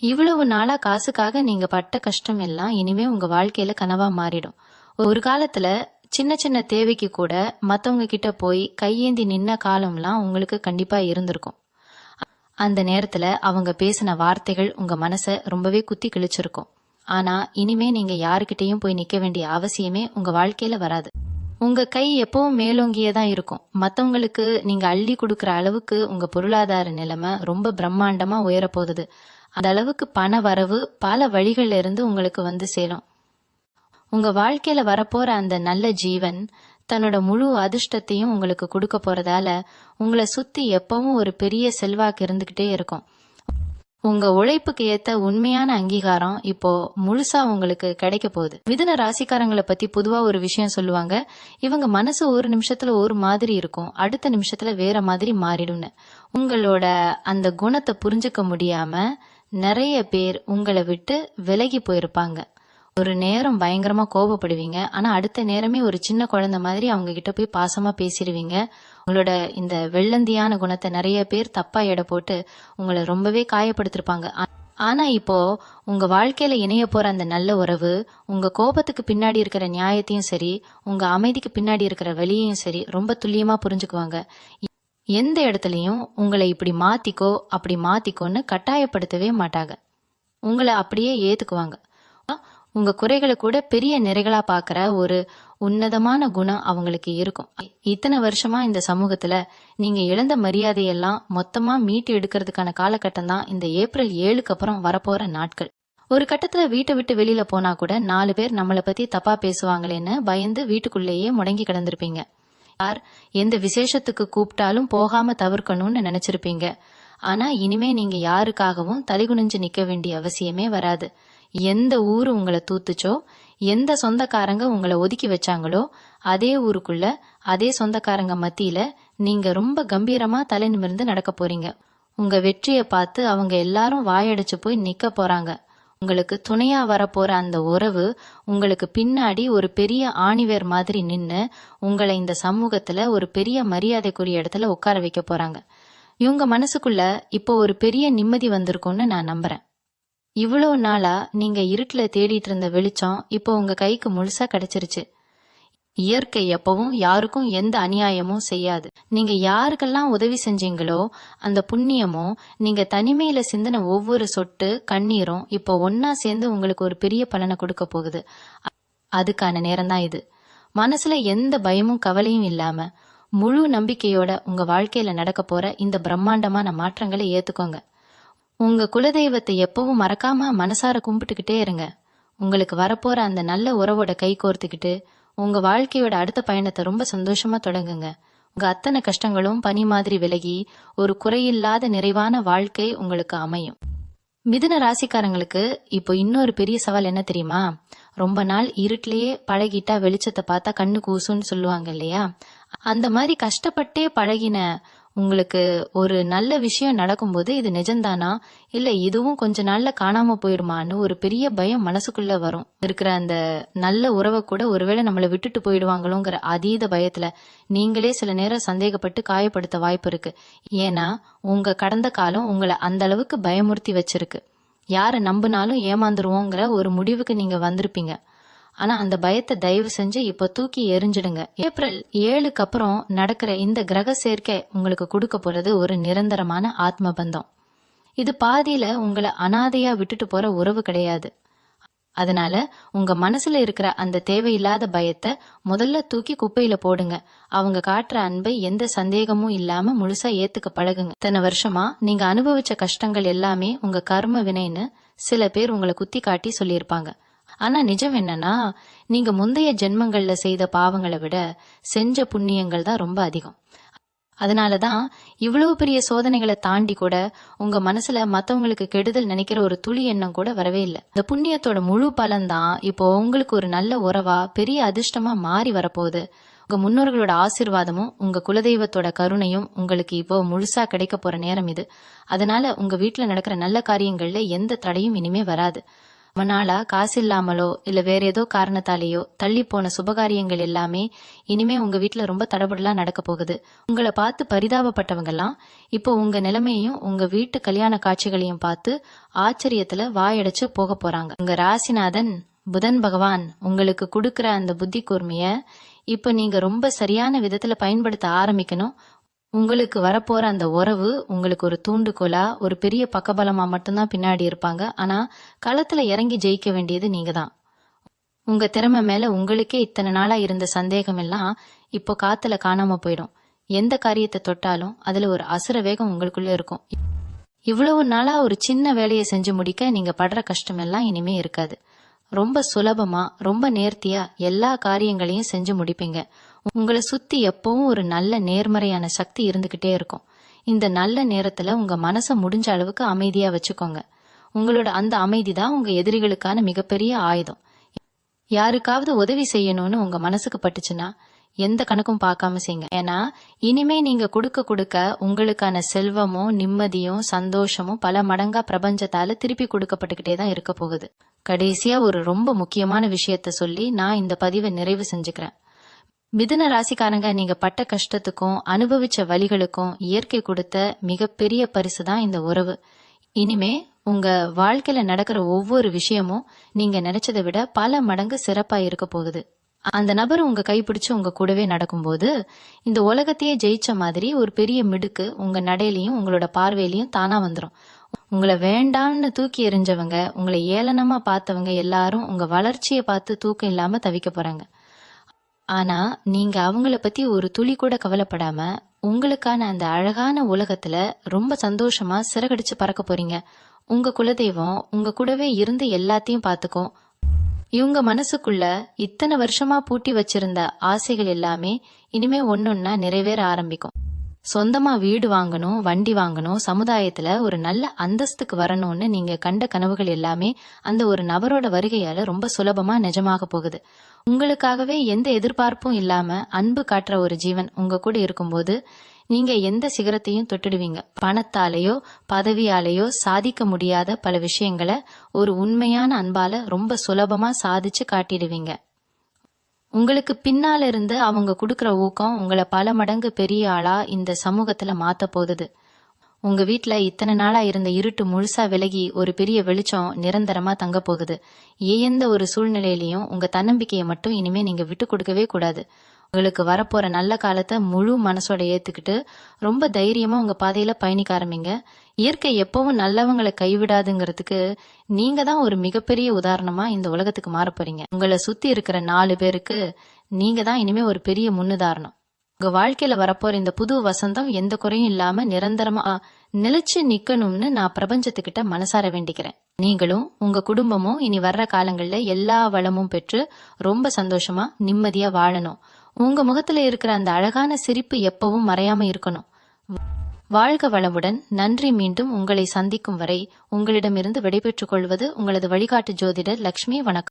இவ்வளவு நாளா காசுக்காக நீங்க பட்ட கஷ்டம் எல்லாம் இனிமே உங்க வாழ்க்கையில கனவா மாறிடும். ஒரு காலத்துல சின்ன சின்ன தேவைக்கு கூட மத்தவங்க கிட்ட போய் கையேந்தி நின்ன காலம்லாம் உங்களுக்கு கண்டிப்பா இருந்திருக்கும். அந்த நேரத்துல அவங்க பேசின வார்த்தைகள் உங்க மனசை ரொம்பவே குத்தி கிழிச்சிருக்கும். ஆனா இனிமே நீங்க யாருக்கிட்டையும் போய் நிக்க வேண்டிய அவசியமே உங்க வாழ்க்கையில வராது. உங்க கை எப்பவும் மேலோங்கியதான் இருக்கும். மத்தவங்களுக்கு நீங்க அள்ளி கொடுக்கற அளவுக்கு உங்க பொருளாதார நிலைமை ரொம்ப பிரம்மாண்டமா உயர போகுது. அந்த அளவுக்கு பண வரவு பல வழிகள்ல இருந்து உங்களுக்கு வந்து சேரும். உங்க வாழ்க்கையில வரப்போற அந்த நல்ல ஜீவன் தன்னோட முழு அதிர்ஷ்டத்தையும் உங்களுக்கு கொடுக்க போறதால உங்களை சுத்தி எப்பவும் ஒரு பெரிய செல்வாக்கு இருந்துகிட்டே இருக்கும். உங்க உழைப்புக்கு ஏத்த உண்மையான அங்கீகாரம் இப்போ முழுசா உங்களுக்கு கிடைக்க போகுது. மிதுன ராசிக்காரங்களை பத்தி பொதுவா ஒரு விஷயம் சொல்லுவாங்க, இவங்க மனசு ஒரு நிமிஷத்துல ஒரு மாதிரி இருக்கும், அடுத்த நிமிஷத்துல வேற மாதிரி மாறிடும்னு. உங்களோட அந்த குணத்தை புரிஞ்சுக்க முடியாம நிறைய பேர் உங்களை விட்டு விலகி போயிருப்பாங்க. ஒரு நேரம் பயங்கரமா கோபப்படுவீங்க, ஆனா அடுத்த நேரமே ஒரு சின்ன குழந்தை மாதிரி அவங்க கிட்ட போய் பாசமா பேசிடுவீங்க. உங்களோட இந்த வெள்ளந்தியான குணத்தை நிறைய பேர் தப்பா எடை போட்டு உங்களை ரொம்பவே காயப்படுத்திருப்பாங்க. ஆனா இப்போ உங்க வாழ்க்கையில இணைய போற அந்த நல்ல உறவு உங்க கோபத்துக்கு பின்னாடி இருக்கிற நியாயத்தையும் சரி, உங்க அமைதிக்கு பின்னாடி இருக்கிற வழியையும் சரி ரொம்ப துல்லியமா புரிஞ்சுக்குவாங்க. எந்த இடத்துலயும் உங்களை இப்படி மாத்திக்கோ அப்படி மாத்திக்கோன்னு கட்டாயப்படுத்தவே மாட்டாங்க. உங்களை அப்படியே ஏத்துக்குவாங்க. உங்க குறைகளை கூட பெரிய நிறைகளா பாக்குற ஒரு உன்னதமான குணம் அவங்களுக்கு இருக்கும். இத்தனை வருஷமா இந்த சமூகத்துல நீங்க இழந்த மரியாதையெல்லாம் மொத்தமா மீட்டு எடுக்கிறதுக்கான காலகட்டம் தான் இந்த ஏப்ரல் 7க்கு அப்புறம் வரப்போற நாட்கள். ஒரு கட்டத்துல வீட்டை விட்டு வெளியில போனா கூட 4 பேர் நம்மளை பத்தி தப்பா பேசுவாங்களேன்னு பயந்து வீட்டுக்குள்ளேயே முடங்கி கிடந்திருப்பீங்க. யார் எந்த விசேஷத்துக்கு கூப்பிட்டாலும் போகாம தவிர்க்கணும்னு நினைச்சிருப்பீங்க. ஆனா இனிமே நீங்க யாருக்காகவும் தலைகுனிஞ்சு நிக்க வேண்டிய அவசியமே வராது. எந்த ஊரு உங்களை தூத்துச்சோ, எந்த சொந்தக்காரங்க உங்களை ஒதுக்கி வச்சாங்களோ அதே ஊருக்குள்ள அதே சொந்தக்காரங்க மத்தியில நீங்க ரொம்ப கம்பீரமா தலை நிமிர்ந்து நடக்க போறீங்க. உங்க வெற்றியை பார்த்து அவங்க எல்லாரும் வாயடிச்சு போய் நிக்க போறாங்க. உங்களுக்கு துணையா வரப்போற அந்த உறவு உங்களுக்கு பின்னாடி ஒரு பெரிய ஆணிவேர் மாதிரி நின்னு உங்களை இந்த சமூகத்துல ஒரு பெரிய மரியாதைக்குரிய இடத்துல உட்கார வைக்க போறாங்க. இவங்க மனசுக்குள்ள இப்போ ஒரு பெரிய நிம்மதி வந்திருக்கும்னு நான் நம்புறேன். இவ்வளவு நாளா நீங்க இருட்டுல தேடிட்டு இருந்த வெளிச்சம் இப்போ உங்க கைக்கு முழுசா கிடைச்சிருச்சு. இயற்கை எப்பவும் யாருக்கும் எந்த அநியாயமும் செய்யாது. நீங்க யாருக்கெல்லாம் உதவி செஞ்சீங்களோ அந்த புண்ணியமும் நீங்க தனிமையில சிந்தின ஒவ்வொரு சொட்டு கண்ணீரும் இப்போ ஒன்னா சேர்ந்து உங்களுக்கு ஒரு பெரிய பலனை கொடுக்க போகுது. அதுக்கான நேரம் தான் இது. மனசுல எந்த பயமும் கவலையும் இல்லாம முழு நம்பிக்கையோட உங்க வாழ்க்கையில நடக்க போற இந்த பிரம்மாண்டமான மாற்றங்களை ஏத்துக்கோங்க. உங்க குலதெய்வத்தை எப்பவும் மறக்காம மனசார கும்பிட்டுக்கிட்டே இருங்க. உங்களுக்கு வரப்போற அந்த நல்ல உறவோட கை கோர்த்துக்கிட்டு உங்க வாழ்க்கையோட அடுத்த பயணத்தை ரொம்ப சந்தோஷமா தொடங்குங்க. உங்க அத்தனை கஷ்டங்களும் பனி மாதிரி விலகி ஒரு குறையில்லாத நிறைவான வாழ்க்கை உங்களுக்கு அமையும். மிதுன ராசிக்காரங்களுக்கு இப்போ இன்னொரு பெரிய சவால் என்ன தெரியுமா? ரொம்ப நாள் இருட்டிலேயே பழகிட்டா வெளிச்சத்தை பார்த்தா கண்ணு கூசுன்னு சொல்லுவாங்க இல்லையா? அந்த மாதிரி கஷ்டப்பட்டே பழகின உங்களுக்கு ஒரு நல்ல விஷயம் நடக்கும்போது இது நிஜம்தானா இல்ல இதுவும் கொஞ்ச நாள்ல காணாம போயிடுமான்னு ஒரு பெரிய பயம் மனசுக்குள்ள வரும். இருக்கிற அந்த நல்ல உறவை கூட ஒருவேளை நம்மளை விட்டுட்டு போயிடுவாங்களோங்கிற அதீத பயத்துல நீங்களே சில நேரம் சந்தேகப்பட்டு காயப்படுத்த வாய்ப்பு இருக்கு. ஏன்னா உங்க கடந்த காலம் உங்களை அந்த அளவுக்கு பயமுறுத்தி வச்சிருக்கு. யாரை நம்பினாலும் ஏமாந்துருவோங்கிற ஒரு முடிவுக்கு நீங்க வந்திருப்பீங்க. ஆனா அந்த பயத்தை தயவு செஞ்சு இப்ப தூக்கி எரிஞ்சிடுங்க. ஏப்ரல் 7க்கு அப்புறம் நடக்கிற இந்த கிரக சேர்க்கை உங்களுக்கு கொடுக்க போறது ஒரு நிரந்தரமான ஆத்ம பந்தம். இது பாதியில உங்களை அனாதையா விட்டுட்டு போற உறவு கிடையாது. அதனால உங்க மனசுல இருக்கிற அந்த தேவையில்லாத பயத்தை முதல்ல தூக்கி குப்பையில போடுங்க. அவங்க காட்டுற அன்பை எந்த சந்தேகமும் இல்லாம முழுசா ஏத்துக்க பழகுங்க. இத்தனை வருஷமா நீங்க அனுபவிச்ச கஷ்டங்கள் எல்லாமே உங்க கர்ம வினைன்னு சில பேர் உங்களை குத்தி காட்டி சொல்லியிருப்பாங்க. ஆனா நிஜம் என்னன்னா நீங்க முந்தைய ஜென்மங்கள்ல செய்த பாவங்களை விட செஞ்ச புண்ணியங்கள் தான் ரொம்ப அதிகம். அதனாலதான் இவ்வளவு பெரிய சோதனைகளை தாண்டி கூட உங்க மனசுல மத்தவங்களுக்கு கெடுதல் நினைக்கிற ஒரு துளி எண்ணம் கூட வரவே இல்லை. இந்த புண்ணியத்தோட முழு பலன்தான் இப்போ உங்களுக்கு ஒரு நல்ல உறவா பெரிய அதிர்ஷ்டமா மாறி வரப்போகுது. உங்க முன்னோர்களோட ஆசீர்வாதமும் உங்க குலதெய்வத்தோட கருணையும் உங்களுக்கு இப்போ முழுசா கிடைக்க போற நேரம் இது. அதனால உங்க வீட்டுல நடக்கிற நல்ல காரியங்கள்ல எந்த தடையும் இனிமே வராது. ரொம்ப நாளா காசு இல்லாமலோ இல்ல வேற ஏதோ காரணத்தாலேயோ தள்ளி போன சுபகாரியங்கள் எல்லாமே இனிமே உங்க வீட்டுல ரொம்ப தடபடலாம் நடக்க போகுது. உங்களை பார்த்து பரிதாபப்பட்டவங்க எல்லாம் இப்போ உங்க நிலைமையும் உங்க வீட்டு கல்யாண காட்சிகளையும் பார்த்து ஆச்சரியத்துல வாயடைச்சு போக போறாங்க. உங்க ராசிநாதன் புதன் பகவான் உங்களுக்கு கொடுக்கற அந்த புத்தி கூர்மைய இப்ப நீங்க ரொம்ப சரியான விதத்துல பயன்படுத்த ஆரம்பிக்கணும். உங்களுக்கு வரப்போற அந்த உறவு உங்களுக்கு ஒரு தூண்டுகோலா ஒரு பெரிய பக்கபலமா மட்டும்தான் பின்னாடி இருப்பாங்க. ஆனா களத்துல இறங்கி ஜெயிக்க வேண்டியது நீங்க தான். உங்க திறமை மேல உங்களுக்கே இத்தனை நாளா இருந்த சந்தேகம் எல்லாம் இப்போ காத்துல காணாம போயிடும். எந்த காரியத்தை தொட்டாலும் அதுல ஒரு அசுர வேகம் உங்களுக்குள்ள இருக்கும். இவ்வளவு நாளா ஒரு சின்ன வேலையை செஞ்சு முடிக்க நீங்க படுற கஷ்டம் எல்லாம் இனிமே இருக்காது. ரொம்ப சுலபமா ரொம்ப நேர்த்தியா எல்லா காரியங்களையும் செஞ்சு முடிப்பீங்க. உங்களை சுத்தி எப்பவும் ஒரு நல்ல நேர்மறையான சக்தி இருந்துகிட்டே இருக்கும். இந்த நல்ல நேரத்துல உங்க மனசை முடிஞ்ச அளவுக்கு அமைதியா வச்சுக்கோங்க. உங்களோட அந்த அமைதி தான் உங்க எதிரிகளுக்கான மிகப்பெரிய ஆயுதம். யாருக்காவது உதவி செய்யணும்னு உங்க மனசுக்கு பட்டுச்சுன்னா எந்த கணக்கும் பார்க்காம செய்யுங்க. ஏன்னா இனிமே நீங்க கொடுக்க கொடுக்க உங்களுக்கான செல்வமும் நிம்மதியும் சந்தோஷமும் பல மடங்கா பிரபஞ்சத்தால திருப்பி கொடுக்கப்பட்டுக்கிட்டே தான் இருக்க போகுது. கடைசியா ஒரு ரொம்ப முக்கியமான விஷயத்த சொல்லி நான் இந்த பதிவை நிறைவு செஞ்சுக்கிறேன். மிதுன ராசிக்காரங்க, நீங்க பட்ட கஷ்டத்துக்கும் அனுபவிச்ச வலிகளுக்கும் இயற்கை கொடுத்த மிகப்பெரிய பரிசு தான் இந்த உறவு. இனிமே உங்க வாழ்க்கையில நடக்கிற ஒவ்வொரு விஷயமும் நீங்க நினைச்சதை விட பல மடங்கு சிறப்பா இருக்க போகுது. அந்த நபர் உங்க கைப்பிடிச்சு உங்க கூடவே நடக்கும்போது இந்த உலகத்தையே ஜெயிச்ச மாதிரி ஒரு பெரிய மிடுக்கு உங்க நடையிலையும் உங்களோட பார்வையிலையும் தானா வந்துடும். உங்களை வேண்டான்னு தூக்கி எறிஞ்சவங்க, உங்களை ஏளனமா பார்த்தவங்க எல்லாரும் உங்க வளர்ச்சியை பார்த்து தூக்கம் இல்லாம தவிக்க போறாங்க. ஆனா நீங்க அவங்கள பத்தி ஒரு துளி கூட கவலைப்படாம உங்களுக்கான அந்த அழகான உலகத்துல ரொம்ப சந்தோஷமா சிறகடிச்சு பறக்க போறீங்க. உங்க குலதெய்வம் உங்க கூடவே இருந்து எல்லாத்தையும் பாத்துக்கும். இவங்க மனசுக்குள்ள இத்தனை வருஷமா பூட்டி வச்சிருந்த ஆசைகள் எல்லாமே இனிமே ஒன்னொன்னா நிறைவேற ஆரம்பிக்கும். சொந்தமா வீடு வாங்கணும், வண்டி வாங்கணும், சமுதாயத்துல ஒரு நல்ல அந்தஸ்துக்கு வரணும்னு நீங்க கண்ட கனவுகள் எல்லாமே அந்த ஒரு நபரோட வருகையால ரொம்ப சுலபமா நிஜமாக போகுது. உங்களுக்காகவே எந்த எதிர்பார்ப்பும் இல்லாம அன்பு காட்டுற ஒரு ஜீவன் உங்க கூட இருக்கும்போது நீங்க எந்த சிகரத்தையும் தொட்டுடுவீங்க. பணத்தாலேயோ பதவியாலேயோ சாதிக்க முடியாத பல விஷயங்களை ஒரு உண்மையான அன்பால ரொம்ப சுலபமா சாதிச்சு காட்டிடுவீங்க. உங்களுக்கு பின்னால இருந்து அவங்க கொடுக்கற ஊக்கம் உங்களை பல மடங்கு பெரிய ஆளா இந்த சமூகத்துல மாத்த போகுது. உங்க வீட்டுல இத்தனை நாளா இருந்த இருட்டு முழுசா விலகி ஒரு பெரிய வெளிச்சம் நிரந்தரமா தங்க போகுது. எந்த ஒரு சூழ்நிலையிலையும் உங்க தன்னம்பிக்கையை மட்டும் இனிமே நீங்க விட்டு கொடுக்கவே கூடாது. உங்களுக்கு வரப்போற நல்ல காலத்தை முழு மனசோட ஏத்துக்கிட்டு ரொம்ப தைரியமா உங்க பாதையில பயணிக்க ஆரம்பிங்க. இயற்கை எப்பவும் நல்லவங்களை கைவிடாதுங்கிறதுக்கு நீங்க தான் ஒரு மிகப்பெரிய உதாரணமா இந்த உலகத்துக்கு மாற போறீங்க. உங்களை சுத்தி இருக்கிற 4 பேருக்கு நீங்க தான் இனிமே ஒரு பெரிய முன்னுதாரணம். உங்க வாழ்க்கையில வரப்போற இந்த புது வசந்தம் எந்த குறையும் இல்லாம நிரந்தரமா நிலைச்சு நிக்கணும்னு நான் பிரபஞ்சத்துக்கிட்ட மனசார வேண்டிக்கிறேன். நீங்களும் உங்க குடும்பமும் இனி வர்ற காலங்கள்ல எல்லா வளமும் பெற்று ரொம்ப சந்தோஷமா நிம்மதியா வாழணும். உங்க முகத்துல இருக்கிற அந்த அழகான சிரிப்பு எப்பவும் மறையாம இருக்கணும். வாழ்க வளமுடன். நன்றி. மீண்டும் உங்களை சந்திக்கும் வரை உங்களிடமிருந்து விடைபெற்றுக் கொள்வது உங்களது வழிகாட்டு ஜோதிடர் லட்சுமி. வணக்கம்.